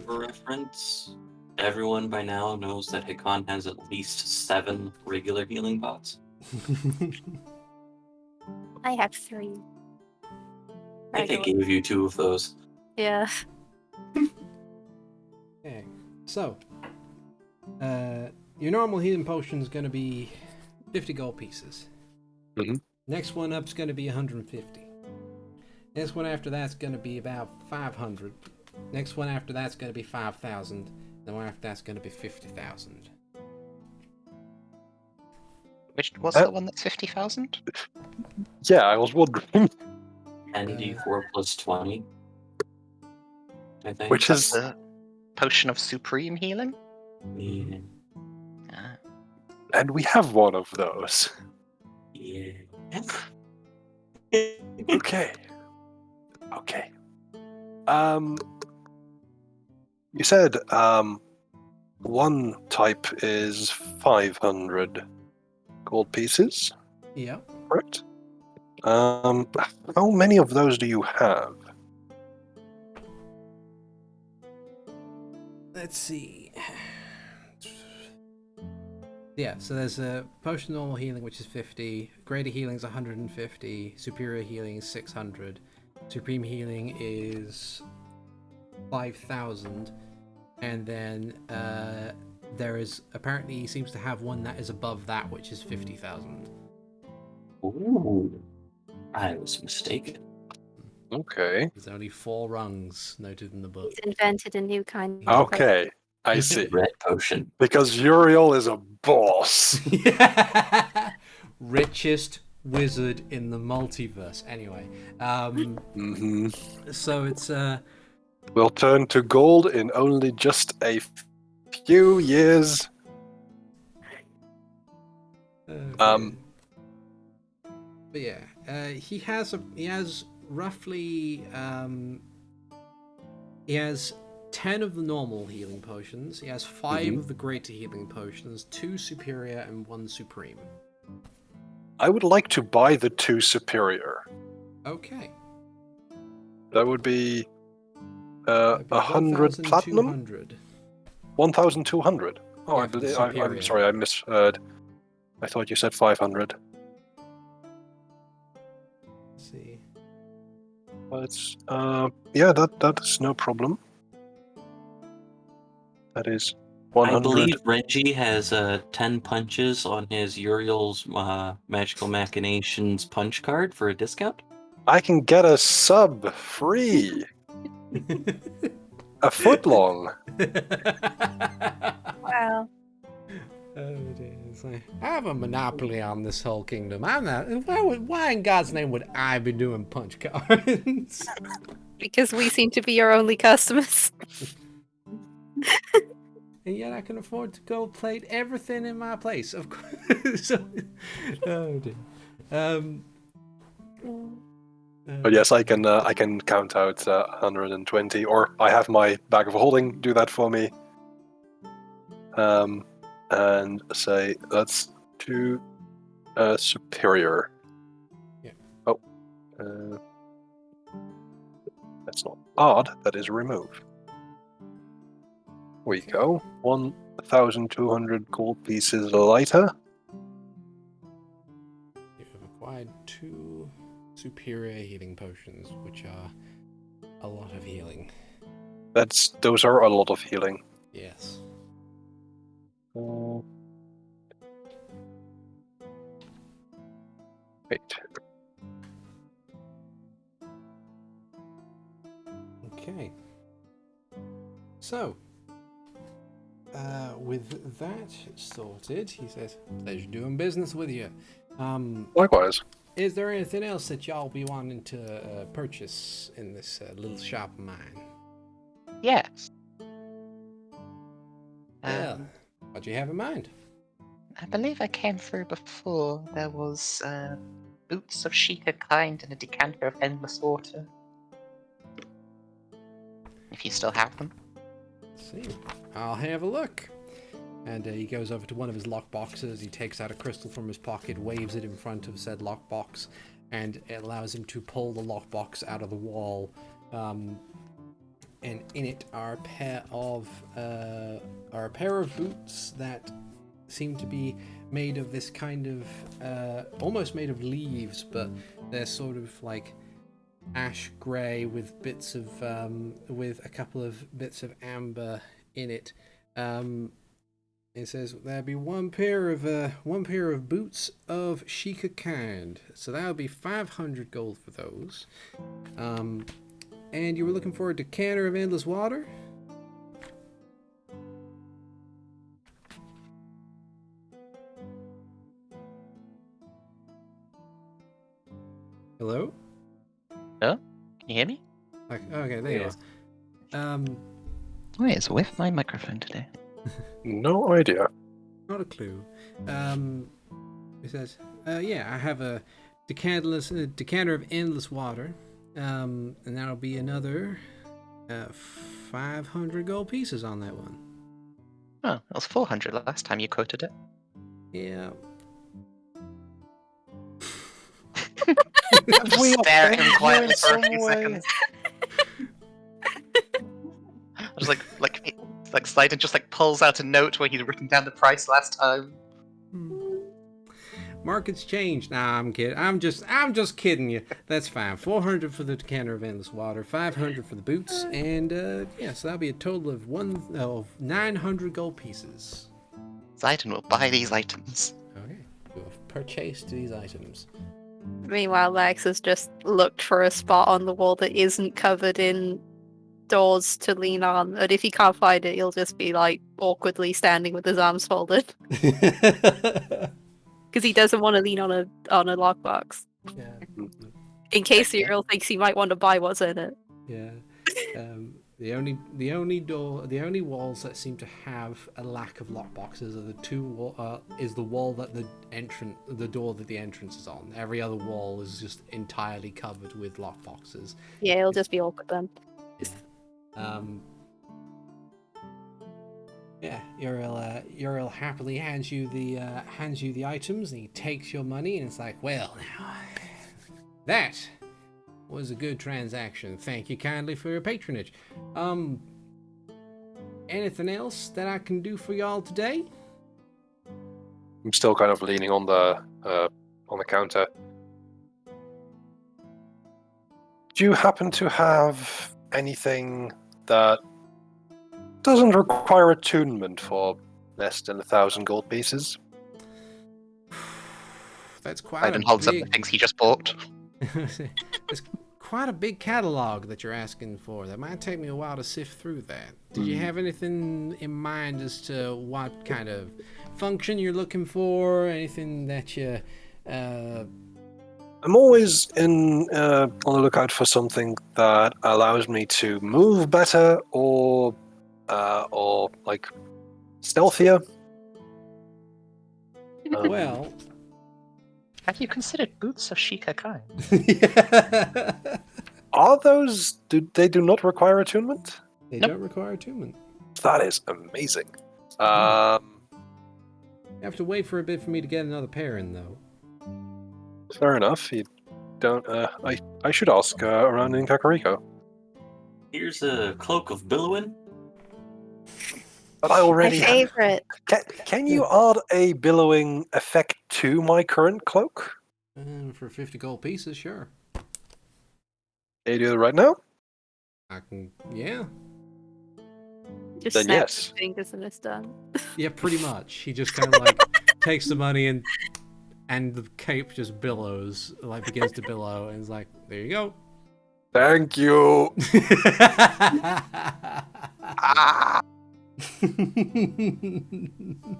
For reference, everyone by now knows that Hikan has at least 7 regular healing pots. I have 3. I think I gave you 2 of those. Yeah. Okay, so your normal healing potion is going to be 50 gold pieces. Next one up is going to be 150. Next one after that's going to be about 500. Next one after that's going to be 5,000. The one after that's going to be 50,000. What's the one that's 50,000? Yeah, I was wondering. And D4 plus 20. I think. Which is The potion of supreme healing? Yeah. Ah. and we have one of those. Yeah. Okay. Okay. You said one type is 500 gold pieces, Yeah. correct? How many of those do you have? Let's see. Yeah, so there's a potion of normal healing, which is 50. Greater healing is 150. Superior healing is 600. Supreme healing is 5,000. And then there is apparently he seems to have one that is above that, which is 50,000. Ooh. I was mistaken. Okay. There's only 4 rungs noted in the book. He's invented a new kind of Okay, I see. Red potion. Because Uriel is a boss. Richest wizard in the multiverse. Anyway, so it's We'll turn to gold in only just a few years. but yeah, he has roughly he has 10 of the normal healing potions. He has 5 of the greater healing potions, 2 superior and 1 supreme. I would like to buy the 2 superior. Okay. That would be That'd be 100 platinum? 1,200. 1,200. Oh, Yeah, for the I'm superior. sorry, I misheard. I thought you said 500. Let's see. But yeah, that is no problem. That is 100. I believe Renji has 10 punches on his Uriel's Magical Machinations punch card for a discount. I can get a sub free, a foot long. Wow. Oh dear. It's like, I have a monopoly on this whole kingdom. I'm not. Why in God's name would I be doing punch cards? Because we seem to be your only customers. And yet I can afford to gold plate everything in my place, of course. So, oh dear. But yes, I can count out 120, or I have my bag of holding do that for me. And say that's to superior. Yeah. Oh, that's not odd. That is remove. We go 1,200 gold pieces lighter. You have acquired 2 superior healing potions, which are a lot of healing. Those are a lot of healing. Yes. Wait. Okay. So, with that sorted, he says, "Pleasure doing business with you. Likewise. Is there anything else that y'all be wanting to purchase in this little shop of mine?" Yes. Well, what do you have in mind? I believe I came through before. There was boots of Sheikah kind and a decanter of endless water. If you still have them. Let's see. I'll have a look. And he goes over to one of his lock boxes. He takes out a crystal from his pocket, waves it in front of said lock box, and it allows him to pull the lock box out of the wall. And in it are a pair of boots that seem to be made of this kind of almost made of leaves, but they're sort of like ash grey with bits of with a couple of bits of amber in it. It says there'll be one pair of boots of Sheikah kind, so that'll be 500 gold for those. And you were looking for a decanter of endless water? Hello? Can you hear me? Okay, there you are. What is with my microphone today? No idea. Not a clue. It says, yeah, I have a decanter of endless water. And that'll be another 500 gold pieces on that one. Oh, it was 400 last time you quoted it. Yeah. We Just stare at him offend quietly you in for a some few way? seconds. I was like Sidon just like pulls out a note where he'd written down the price last time. Market's changed. Nah, I'm kidding. I'm just kidding you. That's fine. 400 for the decanter of endless water, 500 for the boots, and yeah, so that'll be a total of 900 gold pieces. Sidon will buy these items. Okay, we'll purchase these items. Meanwhile, Lex has just looked for a spot on the wall that isn't covered in doors to lean on, and if he can't find it, he'll just be like awkwardly standing with his arms folded because he doesn't want to lean on a lockbox Yeah. in case Cyril thinks he might want to buy what's in it. Yeah. The only walls that seem to have a lack of lockboxes are the wall that the door that the entrance is on. Every other wall is just entirely covered with lockboxes. Yeah, it'll just be awkward then. Yeah, Uriel happily hands you the items, and he takes your money, and it's like, well, now that was a good transaction. Thank you kindly for your patronage. Anything else that I can do for y'all today? I'm still kind of leaning on the counter. Do you happen to have anything that doesn't require attunement for less than 1,000 gold pieces? That's quite a Biden holds up the big. things he just bought. It's quite a big catalog that you're asking for. That might take me a while to sift through that. Did you have anything in mind as to what kind of function you're looking for? Anything that you I'm always on the lookout for something that allows me to move better or like stealthier. well, Have you considered boots of Sheikah kind? Are those? They do not require attunement? they Nope. don't require attunement. That is amazing. You have to wait for a bit for me to get another pair in, though. Fair enough. You don't. I should ask around in Kakariko. Here's a cloak of billowing. But I My already have. favorite. Can you add a billowing effect to my current cloak? For 50 gold pieces, sure. Can you do it right now? I can, yeah. Just Then snaps yes. his fingers and it's done. Yeah, pretty much. He just kind of like takes the money and the cape just billows, like begins to billow, and is like, there you go. Thank you. Ah,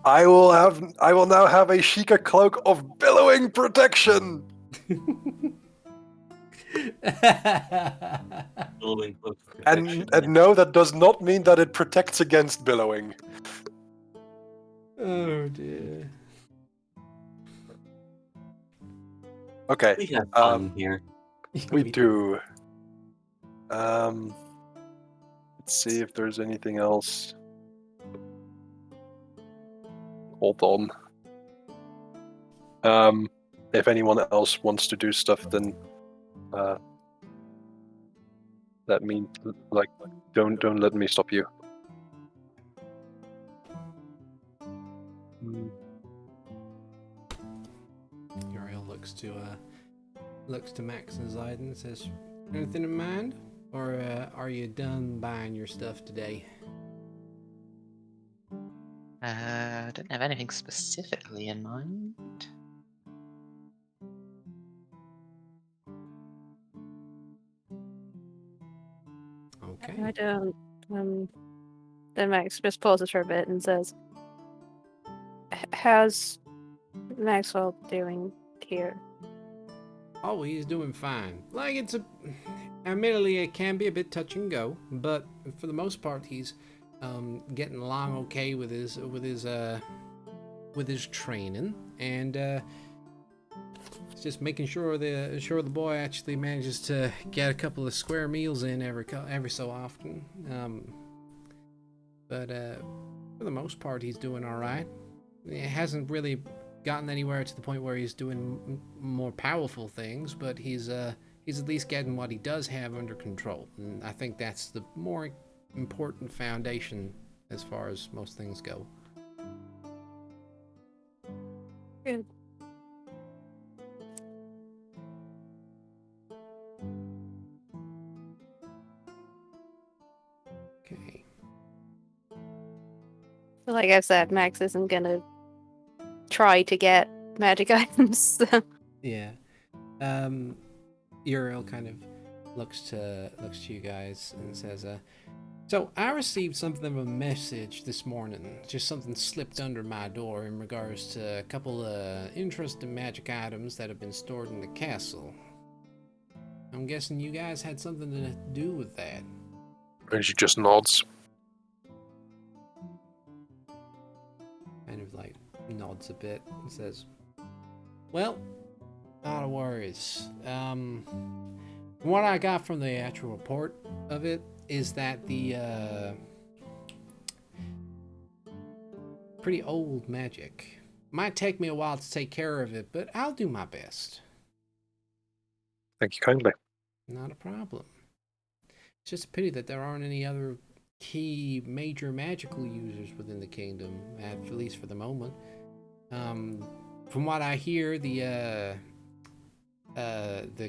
I will now have a Sheikah cloak of billowing protection. Billowing cloak of And protection. no, that does not mean that it protects against billowing. Oh dear. Okay, We have fun here. we do. Let's see if there's anything else. Hold on. If anyone else wants to do stuff, then let me don't let me stop you. Uriel looks to Max and Zayden and says, anything in mind? Or are you done buying your stuff today? I don't have anything specifically in mind. Okay. I don't. Then Max just pauses for a bit and says, "How's Maxwell doing here?" Oh, he's doing fine. Like, admittedly, it can be a bit touch and go, but for the most part, he's getting along okay with his training, and it's just making sure the boy actually manages to get a couple of square meals in every so often. But for the most part, he's doing all right. He hasn't really gotten anywhere to the point where he's doing more powerful things, but he's at least getting what he does have under control, and I think that's the more important foundation as far as most things go. Good. Okay. But like I said, Max isn't gonna try to get magic items. So. Yeah. Uriel kind of looks to you guys and says, so I received something of a message this morning. Just something slipped under my door in regards to a couple of interesting magic items that have been stored in the castle. I'm guessing you guys had something to do with that. And she just nods. Kind of like nods a bit and says, well, not a worries. What I got from the actual report of it is that the pretty old magic. Might take me a while to take care of it, but I'll do my best. Thank you kindly. Not a problem. It's just a pity that there aren't any other key major magical users within the kingdom, at least for the moment. From what I hear, the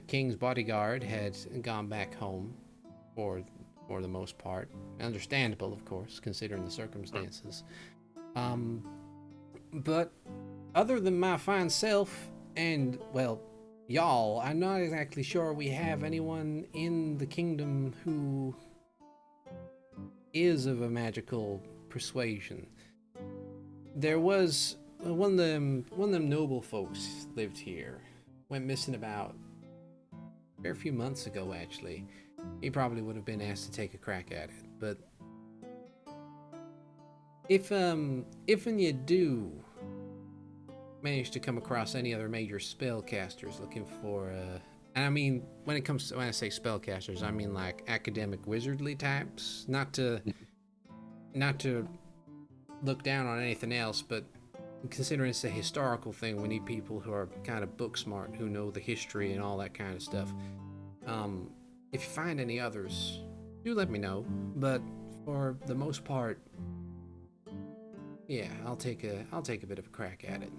king's bodyguard had gone back home for the most part. Understandable, of course, considering the circumstances. But other than my fine self and, well, y'all, I'm not exactly sure we have anyone in the kingdom who is of a magical persuasion. There was one of them noble folks lived here. Went missing about a fair few months ago, actually. He probably would have been asked to take a crack at it, but if when you do manage to come across any other major spellcasters looking for and I mean, when I say spellcasters, I mean like academic wizardly types, not to look down on anything else, but considering it's a historical thing, we need people who are kind of book smart, who know the history and all that kind of stuff. If you find any others, do let me know. But for the most part, yeah, I'll take a bit of a crack at it.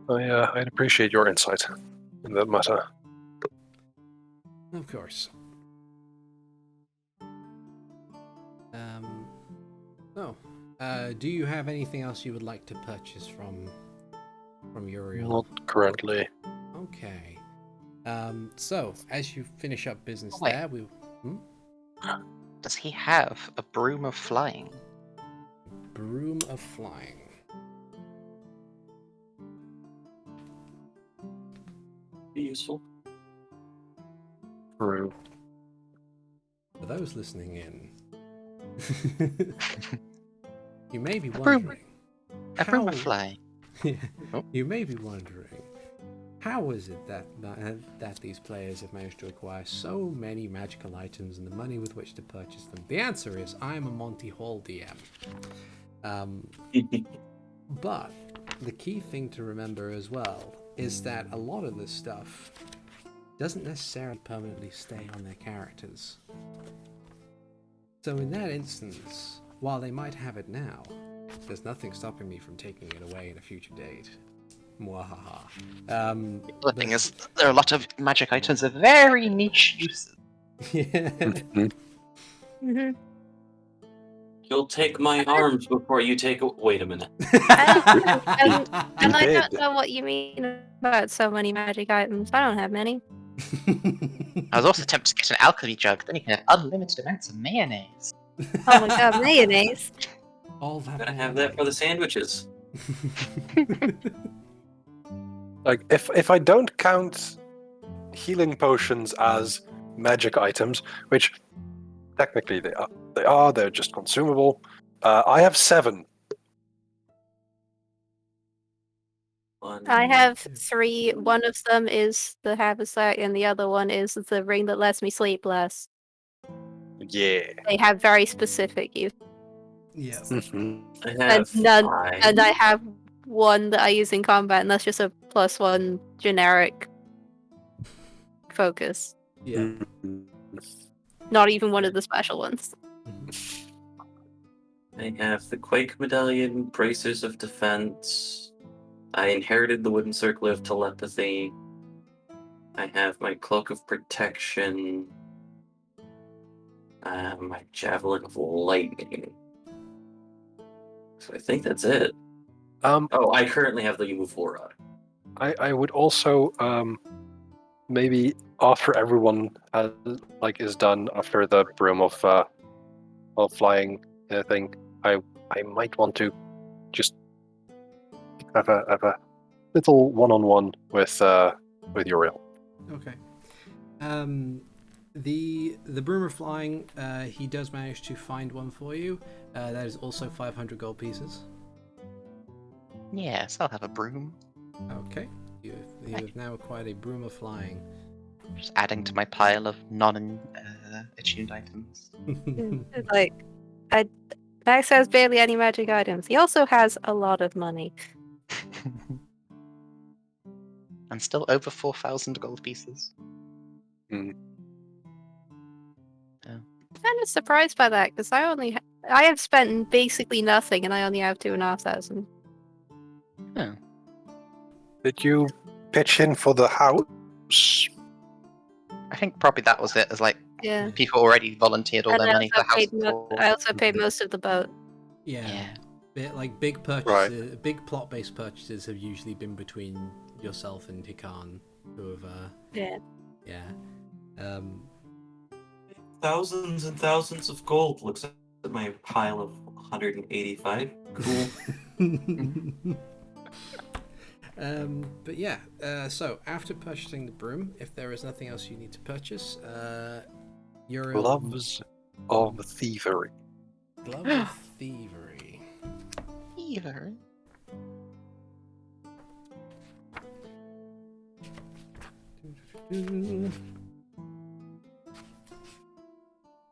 I'd appreciate your insight in that matter. Of course. Do you have anything else you would like to purchase from Uriel? Not currently. Okay. So as you finish up business Wait. there, we Does he have a broom of flying? Broom of Flying. Be useful. True. For those listening in, you may be broom. wondering. A broom of how- flying. Oh. You may be wondering, how is it that these players have managed to acquire so many magical items and the money with which to purchase them? The answer is, I'm a Monty Hall DM. But the key thing to remember as well is that a lot of this stuff doesn't necessarily permanently stay on their characters. So in that instance, while they might have it now, there's nothing stopping me from taking it away in a future date. Mwahaha. The thing is, there are a lot of magic items of very niche uses. Yeah. Mm-hmm. You'll take my arms before you take. Wait a minute. And I did. don't know what you mean about so many magic items. I don't have many. I was also tempted to get an alchemy jug, then you can have unlimited amounts of mayonnaise. Oh my god, mayonnaise. All that. I'm gonna have that for the sandwiches. Like, if I don't count healing potions as magic items, which technically they're just consumable. I have 7. I have 3. One of them is the haversack, and the other one is the ring that lets me sleep less. Yeah. They have very specific use. Yes. I And have none, 5. and I have one that I use in combat, and that's just a +1 generic focus. Yeah. Not even one of the special ones. I have the Quake Medallion, Bracers of Defense. I inherited the Wooden Circle of Telepathy. I have my Cloak of Protection. My Javelin of Lightning. So I think that's it. Oh, I currently have the Move Rod. I would also maybe after everyone is done after the Broom of Flying thing, I might want to just have a little one-on-one with Uriel. Okay. The Broom of Flying, he does manage to find one for you. That is also 500 gold pieces. Yes, I'll have a broom. Okay. You have now acquired a Broom of Flying. Just adding to my pile of non-attuned items. Like, Max has barely any magic items. He also has a lot of money. And still over 4,000 gold pieces. Mm. Yeah. kind of surprised by that because I have spent basically nothing and I only have 2,500. Did you pitch in for the house? I think probably that was it. As like Yeah. people already volunteered all And their money for the house. I also paid most of the boat. Yeah. Like big Right. purchases, big plot-based purchases have usually been between yourself and Hikan, who have Yeah. Thousands and thousands of gold. Looks at my pile of 185. Cool. But yeah, so after purchasing the broom, if there is nothing else you need to purchase, Uriel... Gloves of thievery. Gloves of thievery. Either.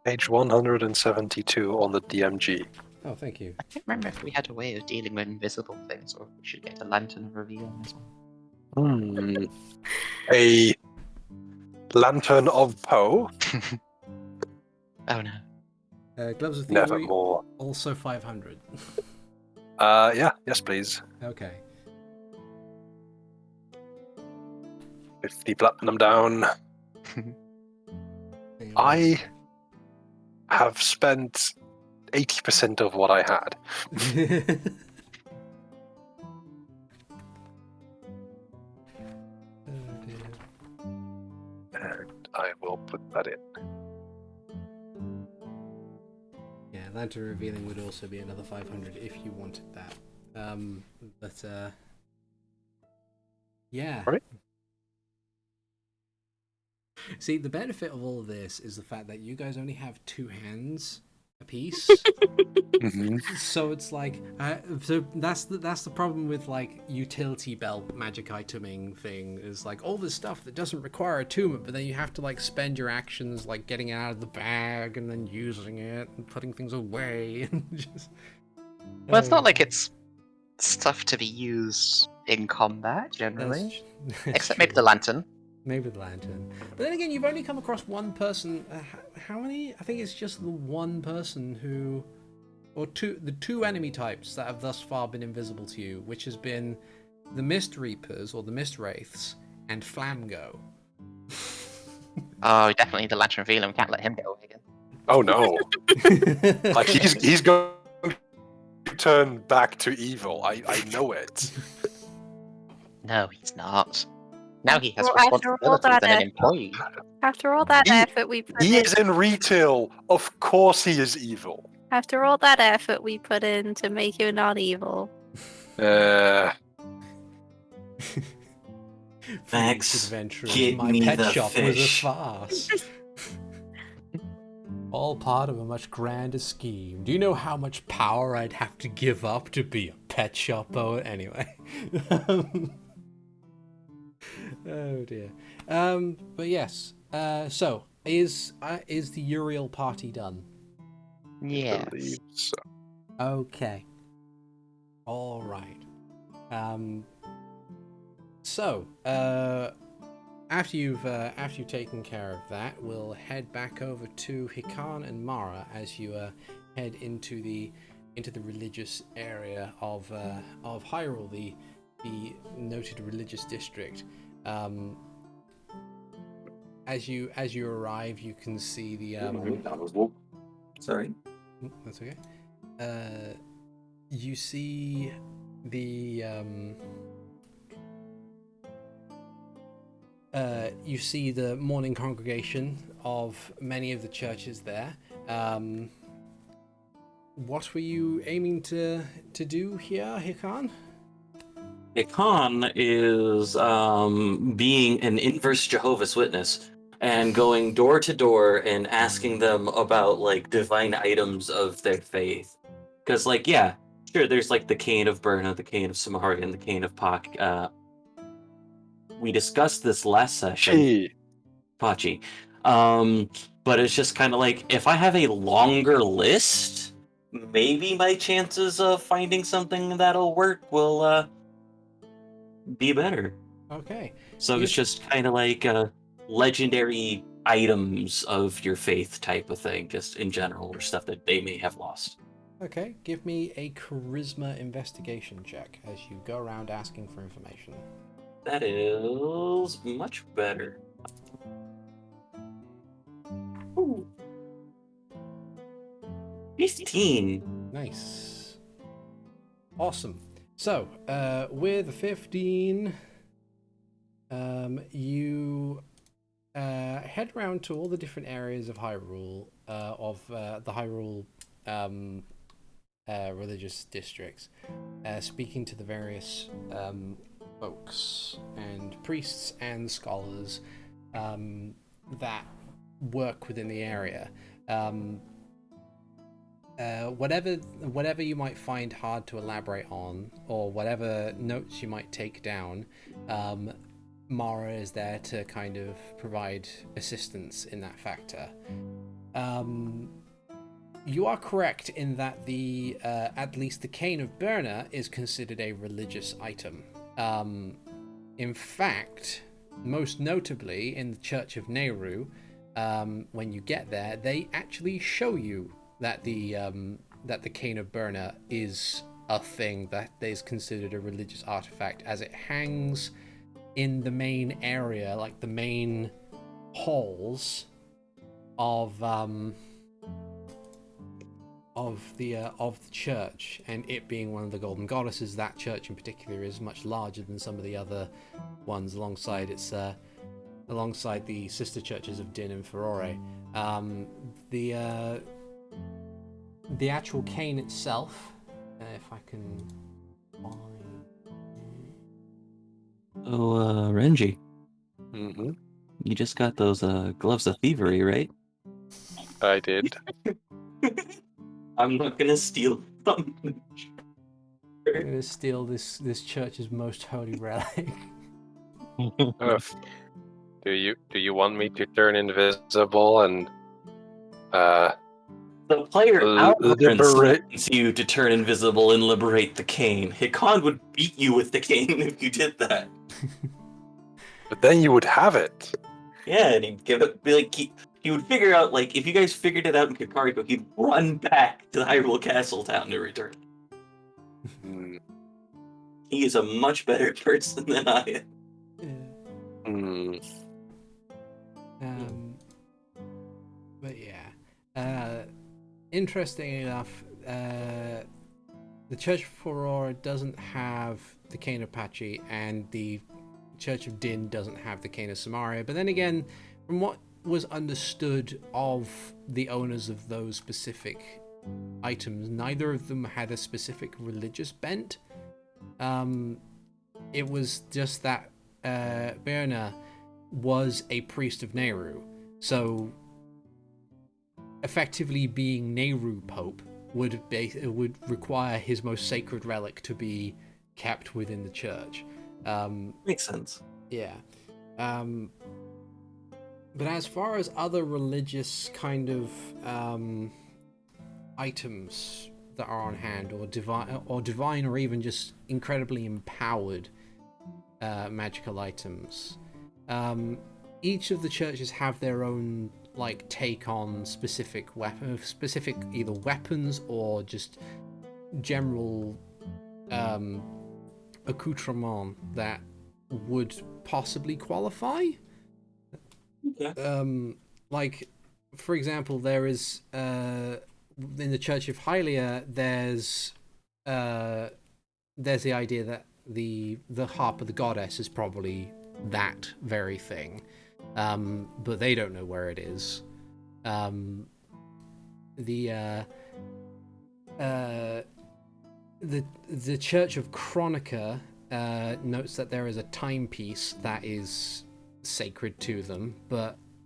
Page 172 on the DMG. Oh, thank you. I can't remember if we had a way of dealing with invisible things, or if we should get a lantern reveal as well. A lantern of Poe. Oh no. Gloves of thievery, Nevermore. also 500. Yeah, yes, please. Okay. 50 platinum down. I have spent 80% of what I had. Oh, dear. And I will put that in. Yeah, lantern revealing would also be another 500 if you wanted that. Yeah. Right. See, the benefit of all of this is the fact that you guys only have 2 hands apiece. So it's like, so that's the problem with like utility belt magic iteming thing, is like all this stuff that doesn't require attunement, but then you have to like spend your actions like getting it out of the bag and then using it and putting things away and just. Well, it's not like it's stuff to be used in combat generally, That's except maybe true. the lantern. Maybe the lantern. But then again, you've only come across one person. How many? I think it's just the one person who, or the two enemy types that have thus far been invisible to you, which has been the Mist Reapers or the Mist Wraiths and Flamgo. Oh, definitely the lantern reveal, and we can't let him get away again. Oh no. Like he's going to turn back to evil. I know it. No, he's not. Now he has Well, after all responsibilities that than an effort- employee. After all that He- effort we put He in, is in retail. Of course he is evil. after all that effort we put in to make you not evil. Max, Adventurers, get my me pet the shop was a fish. farce. All part of a much grander scheme. Do you know how much power I'd have to give up to be a pet shop owner? Anyway. Oh dear. But yes. So is the Uriel party done? Yeah. believe so. Okay. All right. So after you've taken care of that, we'll head back over to Hikan and Mara as you head into the religious area of Hyrule, the noted religious district. As you arrive, you can see the Sorry. that's okay. You see the you see the morning congregation of many of the churches there. What were you aiming to do here, Hikan? Hikan is being an inverse Jehovah's Witness and going door to door and asking them about like divine items of their faith. Because like, yeah, sure, there's like the cane of Burna, the cane of Samari, and the cane of Pak. We discussed this last session. Gee. Pachi. But it's just kind of like, if I have a longer list, maybe my chances of finding something that'll work will be better. Okay. So it's just kind of like legendary items of your faith type of thing, just in general, or stuff that they may have lost. Okay, give me a charisma investigation check as you go around asking for information. That is much better. Ooh. 15. Nice. Awesome. So, with a 15, you head around to all the different areas of Hyrule, the Hyrule religious districts, speaking to the various folks and priests and scholars that work within the area. Whatever you might find hard to elaborate on, or whatever notes you might take down, Mara is there to kind of provide assistance in that factor. You are correct in that the at least the Cane of Berna is considered a religious item. In fact, most notably in the Church of Nehru, when you get there, they actually show you that the Cane of Berna is a thing that is considered a religious artifact, as it hangs in the main area, like the main halls of the church. And it being one of the golden goddesses, that church in particular is much larger than some of the other ones alongside the sister churches of Din and Furore. The actual cane itself, if I can find. Oh, Renji, Mm-hmm. you just got those gloves of thievery, right? I did. I'm not gonna steal them. I'm gonna steal this church's most holy relic. Do you want me to turn invisible and The player liberate? wants you to turn invisible and liberate the cane. Hikan would beat you with the cane if you did that. But then you would have it. Yeah, and he'd give it, he would figure out, like, if you guys figured it out in Kakariko, he'd run back to the Hyrule Castle town to return. Hmm. He is a much better person than I am. But yeah, interestingly enough, the Church of Aurora doesn't have the Cane of Pachi, and the Church of Din doesn't have the Cane of Samaria. But then again, from what was understood of the owners of those specific items, neither of them had a specific religious bent. It was just that Berna was a priest of Nehru, so effectively being Nehru Pope would require his most sacred relic to be kept within the church. Makes sense. Yeah. But as far as other religious kind of items that are on hand, or divine, or even just incredibly empowered magical items, each of the churches have their own like take on specific either weapons or just general accoutrement that would possibly qualify. Okay. Like, for example, there is in the Church of Hylia, there's the idea that the harp of the goddess is probably that very thing, but they don't know where it is. The Church of Chronica notes that there is a timepiece that is sacred to them,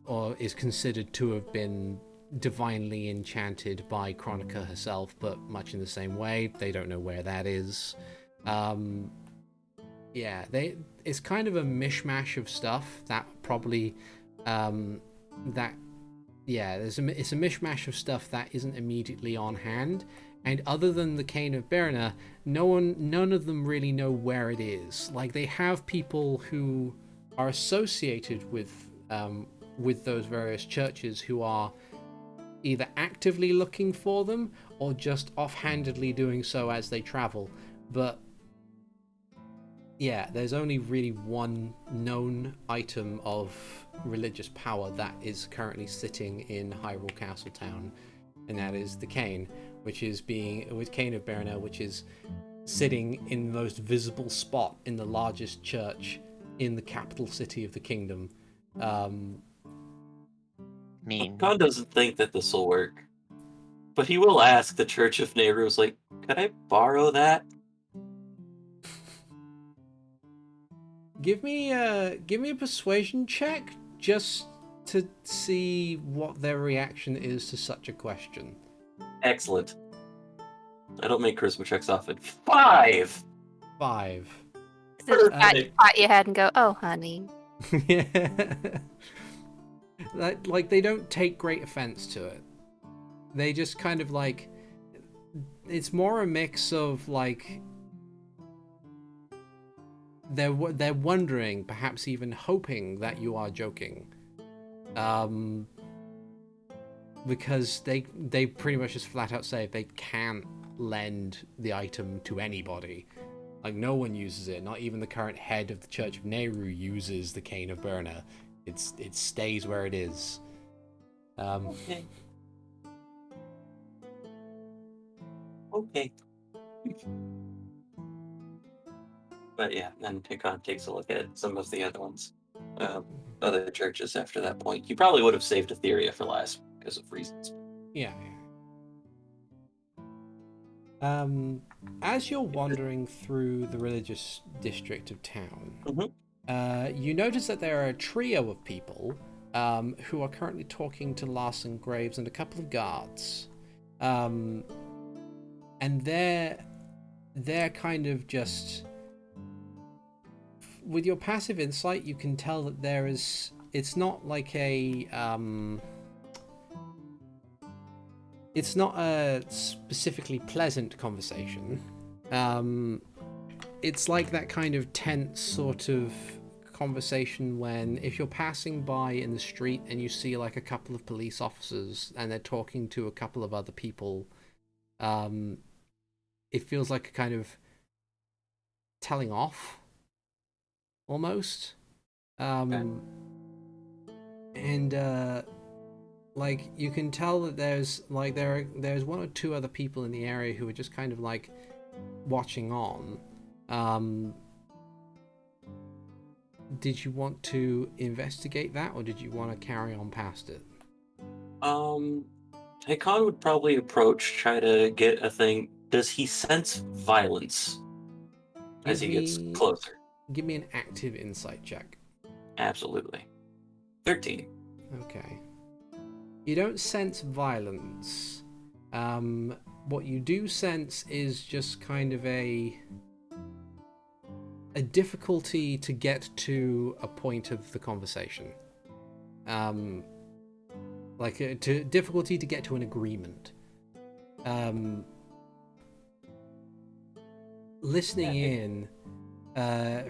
or is considered to have been divinely enchanted by Chronica herself, but much in the same way, they don't know where that is. It's kind of a mishmash of stuff that probably it's a mishmash of stuff that isn't immediately on hand. And other than the Cane of Berna, none of them really know where it is. Like, they have people who are associated with with those various churches who are either actively looking for them or just offhandedly doing so as they travel. But yeah, there's only really one known item of religious power that is currently sitting in Hyrule Castle Town, and that is the cane, which is with Cane of Berna, which is sitting in the most visible spot in the largest church in the capital city of the kingdom. Mean. Khan doesn't think that this will work, but he will ask the Church of Nehru's, like, "Could I borrow that?" Give me a persuasion check just to see what their reaction is to such a question. Excellent. I don't make charisma checks often. 5! 5. Just pat Perfect. your head and go, "Oh, honey." Yeah. Like they don't take great offense to it. They just kind of like, it's more a mix of like they're wondering, perhaps even hoping that you are joking, because they pretty much just flat out say they can't lend the item to anybody. Like, no one uses it. Not even the current head of the Church of Nehru uses the Cane of Berna. It stays where it is. Okay. Okay. But yeah, then Hikan takes a look at some of the other ones, other churches after that point. You probably would have saved Etheria for last because of reasons. Yeah. As you're wandering through the religious district of town, you notice that there are a trio of people who are currently talking to Larson Graves and a couple of guards. And they're kind of just... With your passive insight, you can tell that there is... It's not like a... It's not a specifically pleasant conversation. It's like that kind of tense sort of conversation when if you're passing by in the street and you see like a couple of police officers and they're talking to a couple of other people, it feels like a kind of telling off almost. And like you can tell that there's one or two other people in the area who are just kind of like watching on. Did you want to investigate that, or did you want to carry on past it? Hikan would probably try to get a thing. Does he sense violence as he gets closer? Give me an active insight check. Absolutely. 13. Okay. You don't sense violence. What you do sense is just kind of a difficulty to get to a point of the conversation. Difficulty to get to an agreement. Listening in,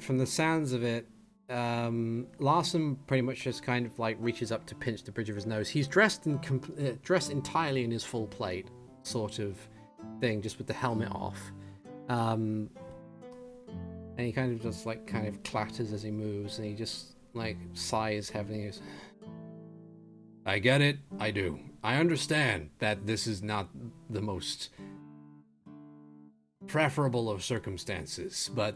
from the sounds of it, Larson pretty much just kind of like reaches up to pinch the bridge of his nose. He's dressed entirely in his full plate sort of thing, just with the helmet off. And he kind of just like kind of clatters as he moves, and he just like sighs heavily. He goes, I get it, I do. I understand that this is not the most preferable of circumstances, but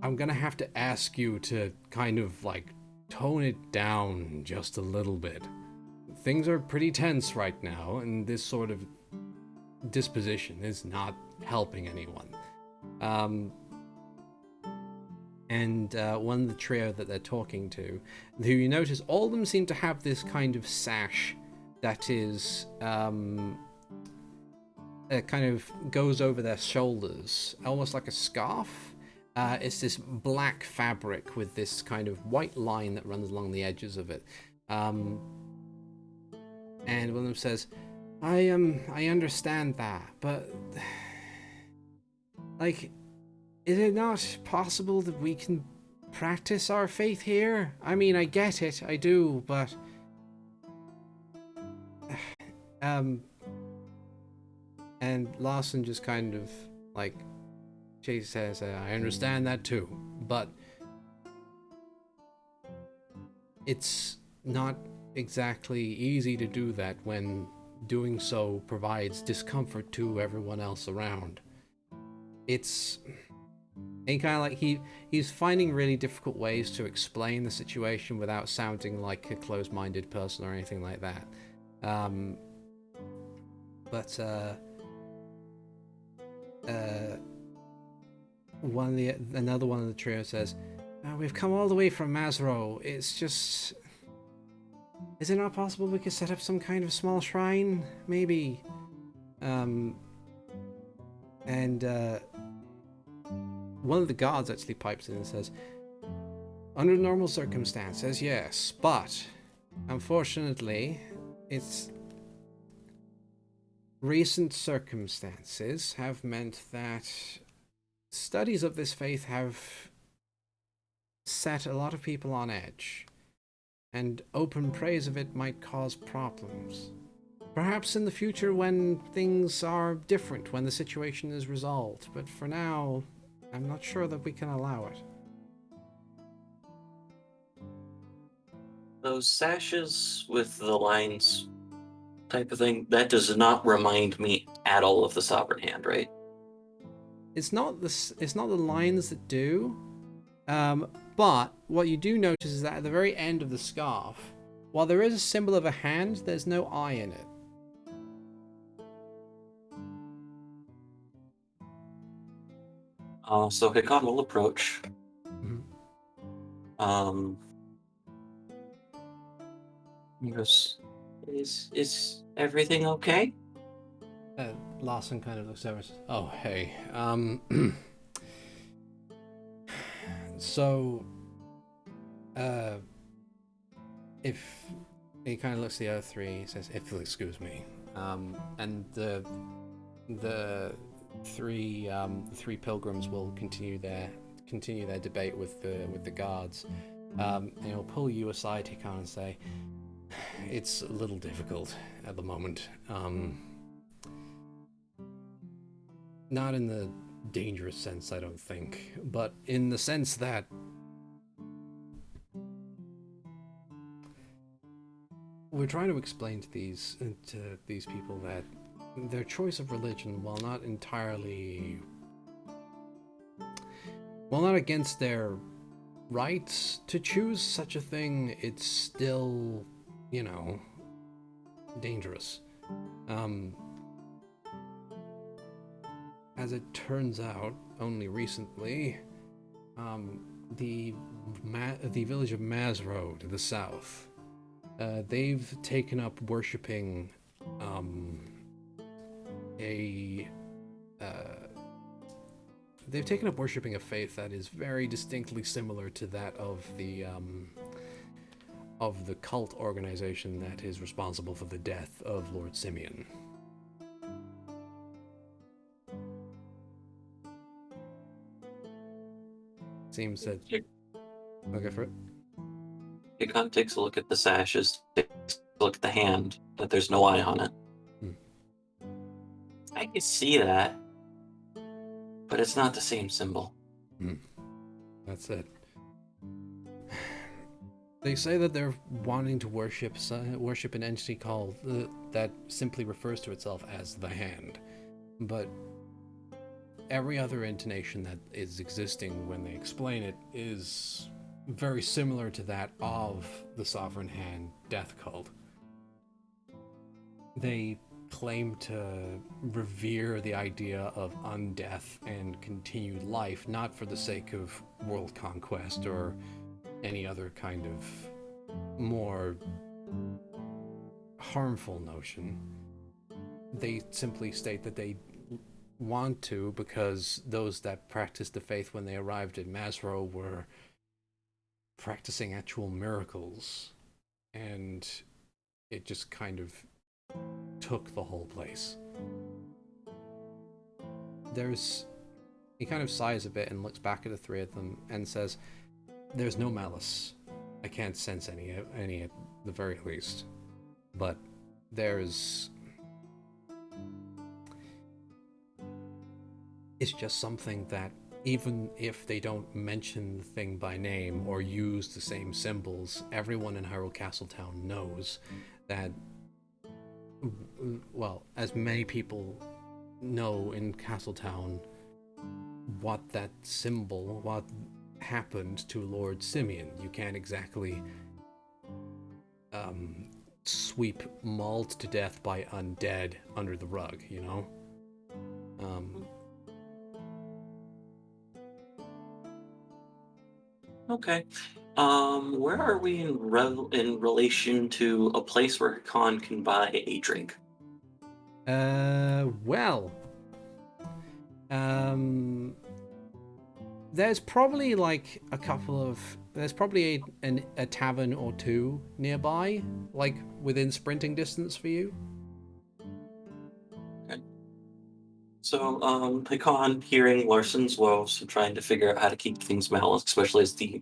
I'm gonna have to ask you to kind of like tone it down just a little bit. Things are pretty tense right now, and this sort of disposition is not helping anyone. And one of the trio that they're talking to, who you notice all of them seem to have this kind of sash that is kind of goes over their shoulders, almost like a scarf. It's this black fabric with this kind of white line that runs along the edges of it. And one of them says, I understand that, but like, is it not possible that we can practice our faith here. I mean, I get it, I do, but and Lawson just kind of like she says, I understand that too, but it's not exactly easy to do that when doing so provides discomfort to everyone else around. It's kind of like he's finding really difficult ways to explain the situation without sounding like a closed-minded person or anything like that. Another one of the trio says, we've come all the way from Mazro. It's just... Is it not possible we could set up some kind of small shrine? Maybe. One of the guards actually pipes in and says, under normal circumstances, yes, but unfortunately, it's... Recent circumstances have meant that studies of this faith have set a lot of people on edge, and open praise of it might cause problems. Perhaps in the future when things are different, when the situation is resolved, but for now, I'm not sure that we can allow it. Those sashes with the lines type of thing, that does not remind me at all of the Sovereign Hand, right? It's not the lines that do, but what you do notice is that at the very end of the scarf, while there is a symbol of a hand, there's no eye in it. So Hikan will approach. Mm-hmm. He goes, is everything okay? Larson kind of looks over and says, oh, hey. So, if he kind of looks at the other three, he says, if you'll excuse me. And the three pilgrims will continue their debate with the guards. And he'll pull you aside, Hikan, and say, it's a little difficult at the moment. Not in the dangerous sense, I don't think, but in the sense that we're trying to explain to these people that their choice of religion, while not against their rights to choose such a thing, it's still, dangerous. As it turns out, only recently, the village of Mazro to the south, they've taken up worshipping a faith that is very distinctly similar to that of the cult organization that is responsible for the death of Lord Simeon. Seems that... Okay, for it. Hikan takes a look at the sashes, takes a look at the hand, but there's no eye on it. I can see that, but it's not the same symbol. That's it. They say that they're wanting to worship an entity called that simply refers to itself as the Hand, but every other intonation that is existing when they explain it is very similar to that of the Sovereign Hand death cult. They claim to revere the idea of undeath and continued life, not for the sake of world conquest or any other kind of more harmful notion. They simply state that they want to because those that practiced the faith when they arrived at Mazro were practicing actual miracles, and it just kind of took the whole place. He kind of sighs a bit and looks back at the three of them and says, there's no malice. I can't sense any at the very least. But there's... It's just something that, even if they don't mention the thing by name or use the same symbols, everyone in Hyrule Castletown knows that, well, as many people know in Castletown, what that symbol, what happened to Lord Simeon. You can't exactly sweep mauled to death by undead under the rug, you know? Okay. Where are we in relation to a place where Hikan can buy a drink? Well, there's probably like a couple of, there's probably a tavern or two nearby, like within sprinting distance for you. Okay. So, Hikan, hearing Larson's woes and trying to figure out how to keep things balanced, especially as the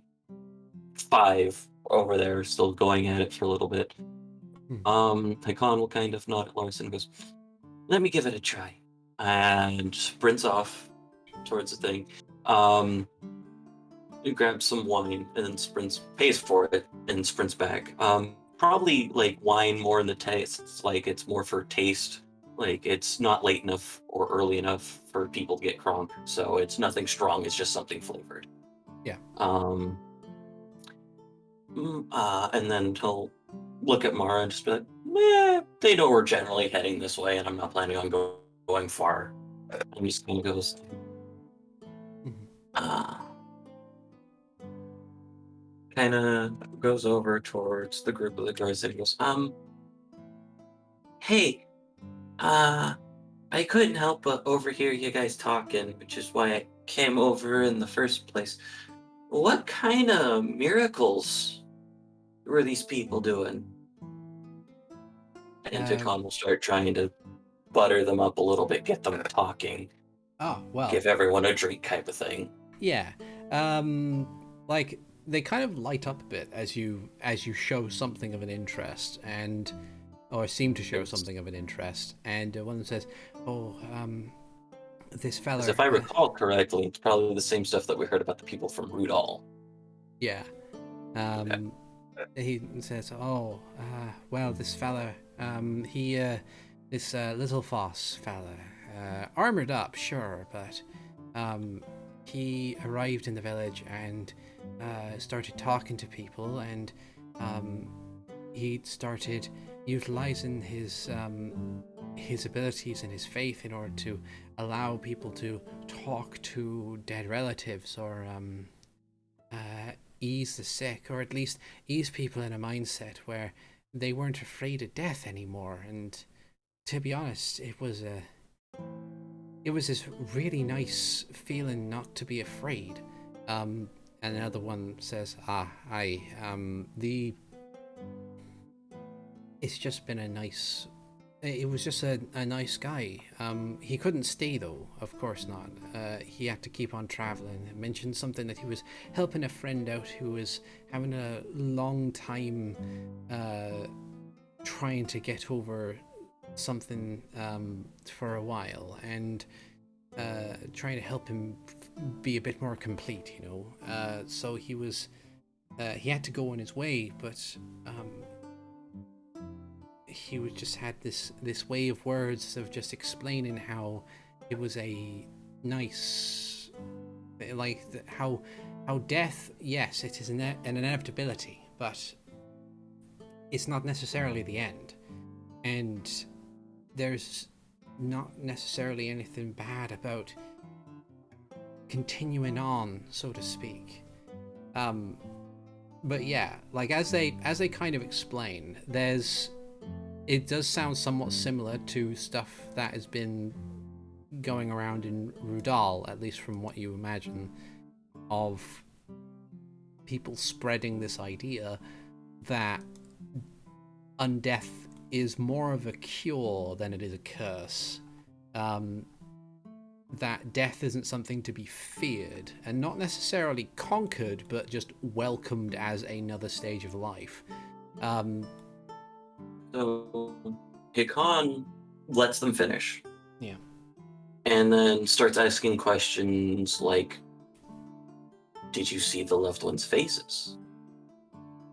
5 over there are still going at it for a little bit. Hikan will kind of nod at Larson and goes, "Let me give it a try," and sprints off towards the thing. He grabs some wine and then pays for it, and sprints back. Probably like wine more in the taste. It's like it's more for taste. Like it's not late enough or early enough for people to get crunk. So it's nothing strong. It's just something flavored. Yeah. And then he'll look at Mara and just be like, they know we're generally heading this way, and I'm not planning on going far. And he just kind of goes, kind of goes over towards the group of the guards and he goes, hey, I couldn't help but overhear you guys talking, which is why I came over in the first place. What kind of miracles were these people doing? And Hikan will start trying to butter them up a little bit, get them talking. Oh, well. Give everyone a drink type of thing. Yeah. Like, they kind of light up a bit as you show something of an interest, or seem to show something of an interest, and one of them says, this fella... Because if I recall correctly, it's probably the same stuff that we heard about the people from Rudal. Yeah. He says, well, this fella, this little Foss fella, armored up, sure, but he arrived in the village and started talking to people, and he started utilizing his abilities and his faith in order to allow people to talk to dead relatives, or ease the sick, or at least ease people in a mindset where they weren't afraid of death anymore. And to be honest, it was this really nice feeling not to be afraid. And another one says, it's just been a nice... It was just a nice guy. He couldn't stay, though, of course not. He had to keep on traveling. I mentioned something that he was helping a friend out who was having a long time trying to get over something for a while, and trying to help him be a bit more complete, you know. So he was... he had to go on his way, but... he was just had this way of words of just explaining how it was a nice, like, how death, yes, it is an inevitability, but it's not necessarily the end, and there's not necessarily anything bad about continuing on, so to speak. But yeah, like, as they kind of explain, it does sound somewhat similar to stuff that has been going around in Rudal, at least from what you imagine, of people spreading this idea that undeath is more of a cure than it is a curse. that death isn't something to be feared, and not necessarily conquered, but just welcomed as another stage of life. So Hikan lets them finish. Yeah. And then starts asking questions like, did you see the loved ones' faces?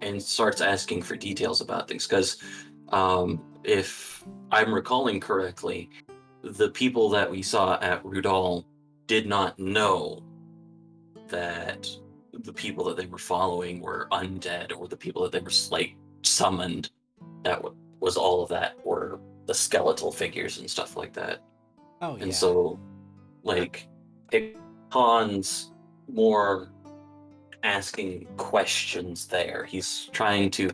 And starts asking for details about things. Because if I'm recalling correctly, the people that we saw at Rudal did not know that the people that they were following were undead, or the people that they were summoned. That was all of that were the skeletal figures and stuff like that. Oh yeah. And so, like, Hikan's more asking questions there. He's trying to,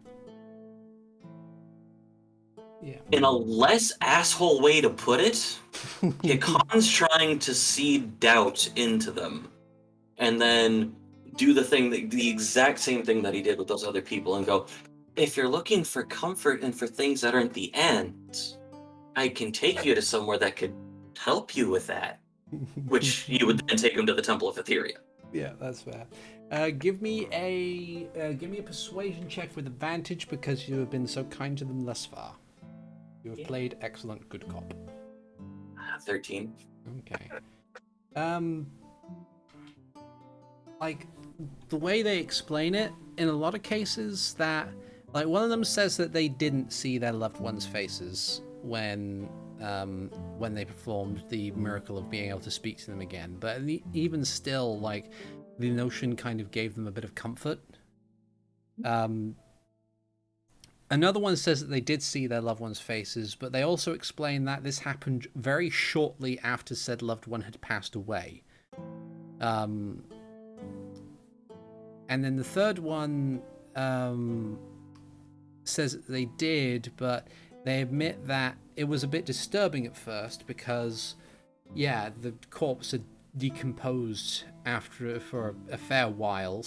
Yeah. in a less asshole way to put it, Hikan's trying to seed doubt into them, and then do the exact same thing that he did with those other people, and go, if you're looking for comfort and for things that aren't the end, I can take you to somewhere that could help you with that. Which you would then take him to the Temple of Etheria. Yeah, that's fair. Give me a persuasion check with advantage, because you have been so kind to them thus far. You have played excellent good cop. 13. Okay. Like, the way they explain it, in a lot of cases, that, like, one of them says that they didn't see their loved ones' faces when they performed the miracle of being able to speak to them again. But even still, like, the notion kind of gave them a bit of comfort. Another one says that they did see their loved ones' faces, but they also explain that this happened very shortly after said loved one had passed away. And then the third one says that they did, but they admit that it was a bit disturbing at first because, yeah, the corpse had decomposed for a fair while,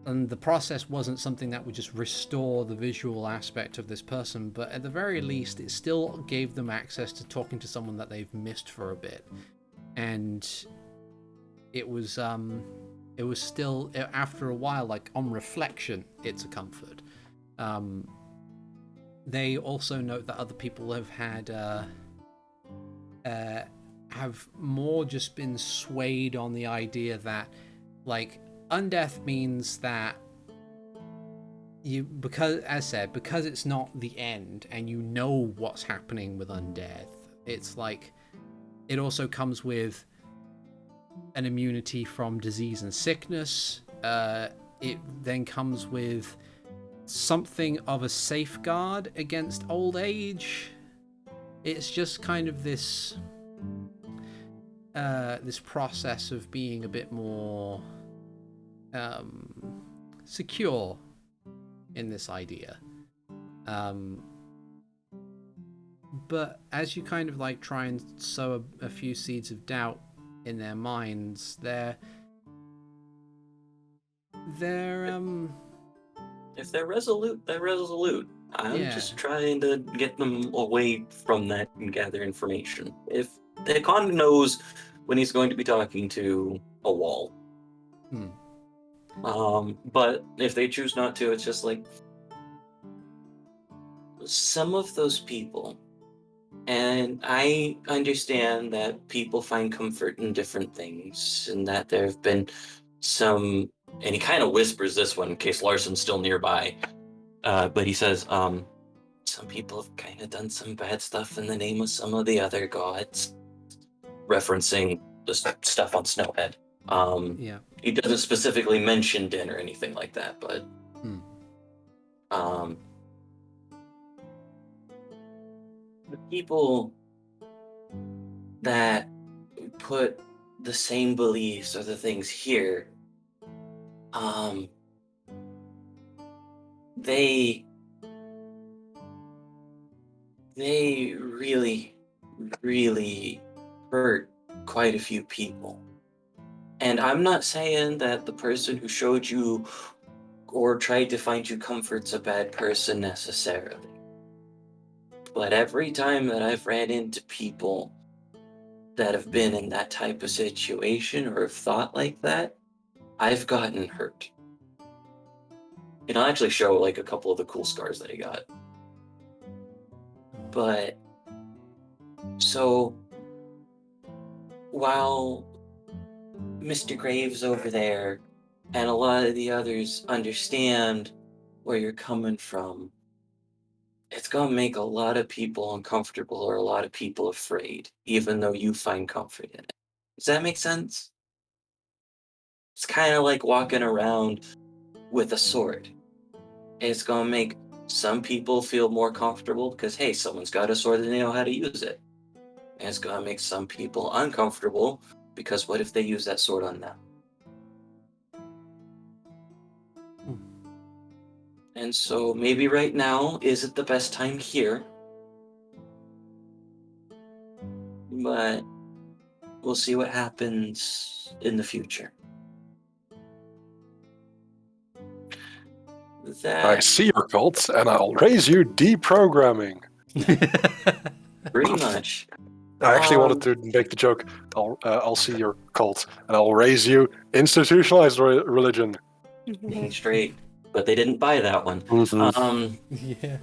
and the process wasn't something that would just restore the visual aspect of this person, but at the very least, it still gave them access to talking to someone that they've missed for a bit. And it was still, after a while, like, on reflection, it's a comfort. They also note that other people have had have more just been swayed on the idea that, like, undeath means that because it's not the end and you know what's happening with undeath, it's like it also comes with an immunity from disease and sickness. It then comes with something of a safeguard against old age. It's just kind of this process of being a bit more secure in this idea. But as you kind of like try and sow a few seeds of doubt in their minds, they're If they're resolute, they're resolute. I'm just trying to get them away from that and gather information. If Hikan knows when he's going to be talking to a wall. But if they choose not to, it's just like some of those people, and I understand that people find comfort in different things, and that there have been some, and he kind of whispers this one in case Larson's still nearby, but he says, some people have kind of done some bad stuff in the name of some of the other gods, referencing the stuff on Snowhead. He doesn't specifically mention Din or anything like that, but the people that put the same beliefs or the things here, they really, really hurt quite a few people. And I'm not saying that the person who showed you or tried to find you comfort's a bad person necessarily. But every time that I've ran into people that have been in that type of situation or have thought like that, I've gotten hurt. And I'll actually show like a couple of the cool scars that I got. But so while Mr. Graves over there and a lot of the others understand where you're coming from, it's going to make a lot of people uncomfortable or a lot of people afraid, even though you find comfort in it. Does that make sense? It's kind of like walking around with a sword. It's going to make some people feel more comfortable because, hey, someone's got a sword and they know how to use it. And it's going to make some people uncomfortable because what if they use that sword on them? And so maybe right now isn't the best time here. But we'll see what happens in the future. I see your cult, and I'll raise you deprogramming. Pretty much. I actually wanted to make the joke. I'll see your cult, and I'll raise you institutionalized religion. Straight, but they didn't buy that one. Yeah.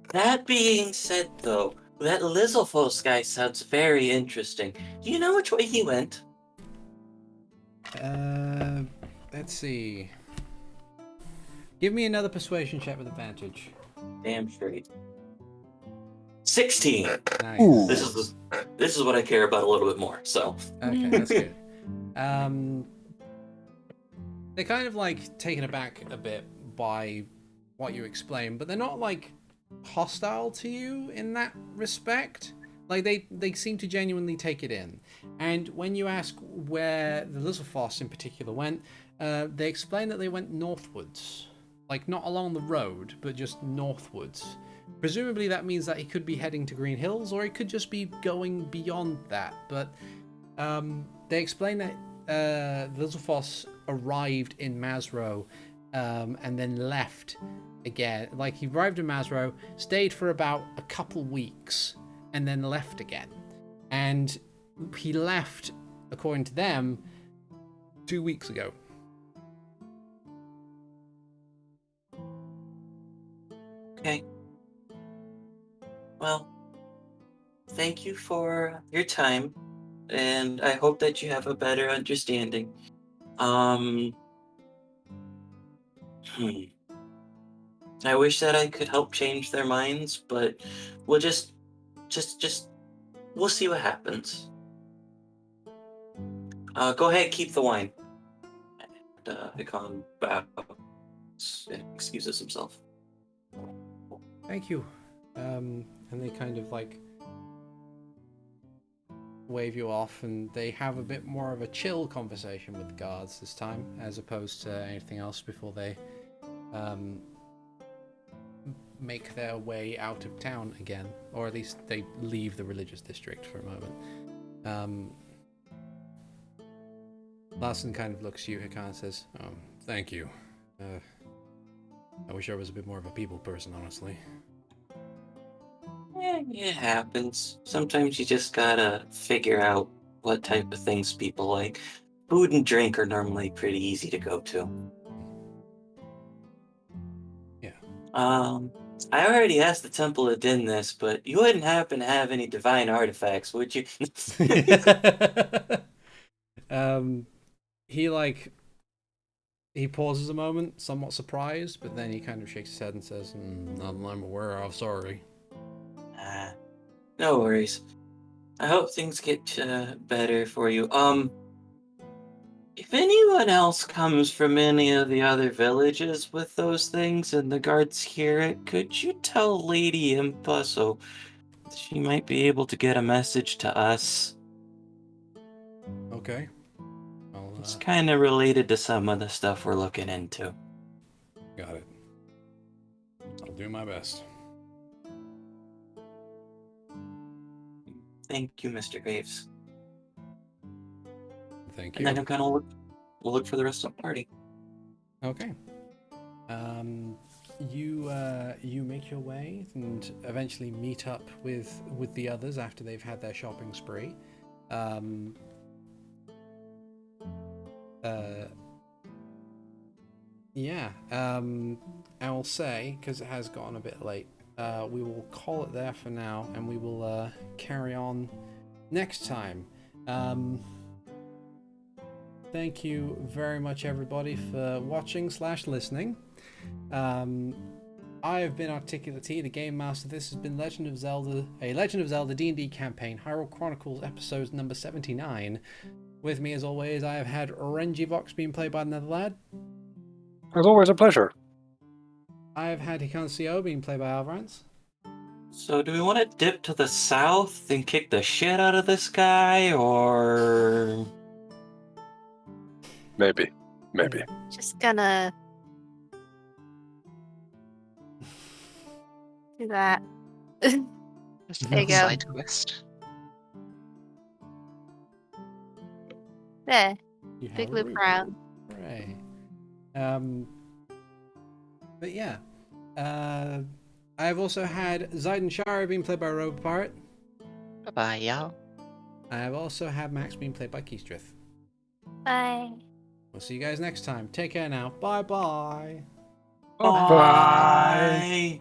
That being said, though, that Lizalfos guy sounds very interesting. Do you know which way he went? Let's see. Give me another persuasion check with advantage. Damn straight. 16. Nice. Ooh. This is what I care about a little bit more. So. Okay, that's good. They're kind of like taken aback a bit by what you explained, but they're not like hostile to you in that respect. Like they seem to genuinely take it in. And when you ask where the Lizalfos in particular went, they explain that they went northwards. Like not along the road, but just northwards. Presumably that means that he could be heading to Green Hills, or he could just be going beyond that. But they explain that Lizalfos arrived in Masro and then left again. Like he arrived in Masro, stayed for about a couple weeks, and then left again. And he left, according to them, 2 weeks ago. Okay. Well, thank you for your time, and I hope that you have a better understanding. I wish that I could help change their minds, but we'll just we'll see what happens. Go ahead, keep the wine. And Hikan bows and excuses himself. Thank you. And they kind of like wave you off, and they have a bit more of a chill conversation with the guards this time, as opposed to anything else before they make their way out of town again, or at least they leave the religious district for a moment. Larson kind of looks at you, Hikan, and says, thank you. I wish I was a bit more of a people person, honestly. Yeah, it happens. Sometimes you just gotta figure out what type of things people like. Food and drink are normally pretty easy to go to. Yeah. I already asked the Temple of Din this, but you wouldn't happen to have any divine artifacts, would you? He pauses a moment, somewhat surprised, but then he kind of shakes his head and says, "None I'm aware of. Sorry." No worries. I hope things get better for you. If anyone else comes from any of the other villages with those things and the guards hear it, could you tell Lady Impa so she might be able to get a message to us? Okay. It's kind of related to some of the stuff we're looking into. Got it. I'll do my best. Thank you, Mr. Graves. Thank And you. then I'm gonna look for the rest of the party. Okay. You make your way and eventually meet up with the others after they've had their shopping spree. Yeah, I will say, because it has gotten a bit late, we will call it there for now, and we will carry on next time. Thank you very much, everybody, for watching / listening. I have been Articulate T, the Game Master. This has been Legend of Zelda, a Legend of Zelda D&D campaign, Hyrule Chronicles, episodes number 79. With me, as always, I have had Renji Vox being played by another lad. It's always a pleasure. I have had Hikan Sio being played by Avrdal. So do we want to dip to the south and kick the shit out of this guy, or... Maybe. Just gonna do that. Just There you go. side quest. There, You have big a loop route. around. Hooray. But yeah. I have also had Zayden Shara being played by Robopart. Bye-bye, y'all. I have also had Max being played by Keistrith. Bye. We'll see you guys next time. Take care now. Bye-bye. Bye.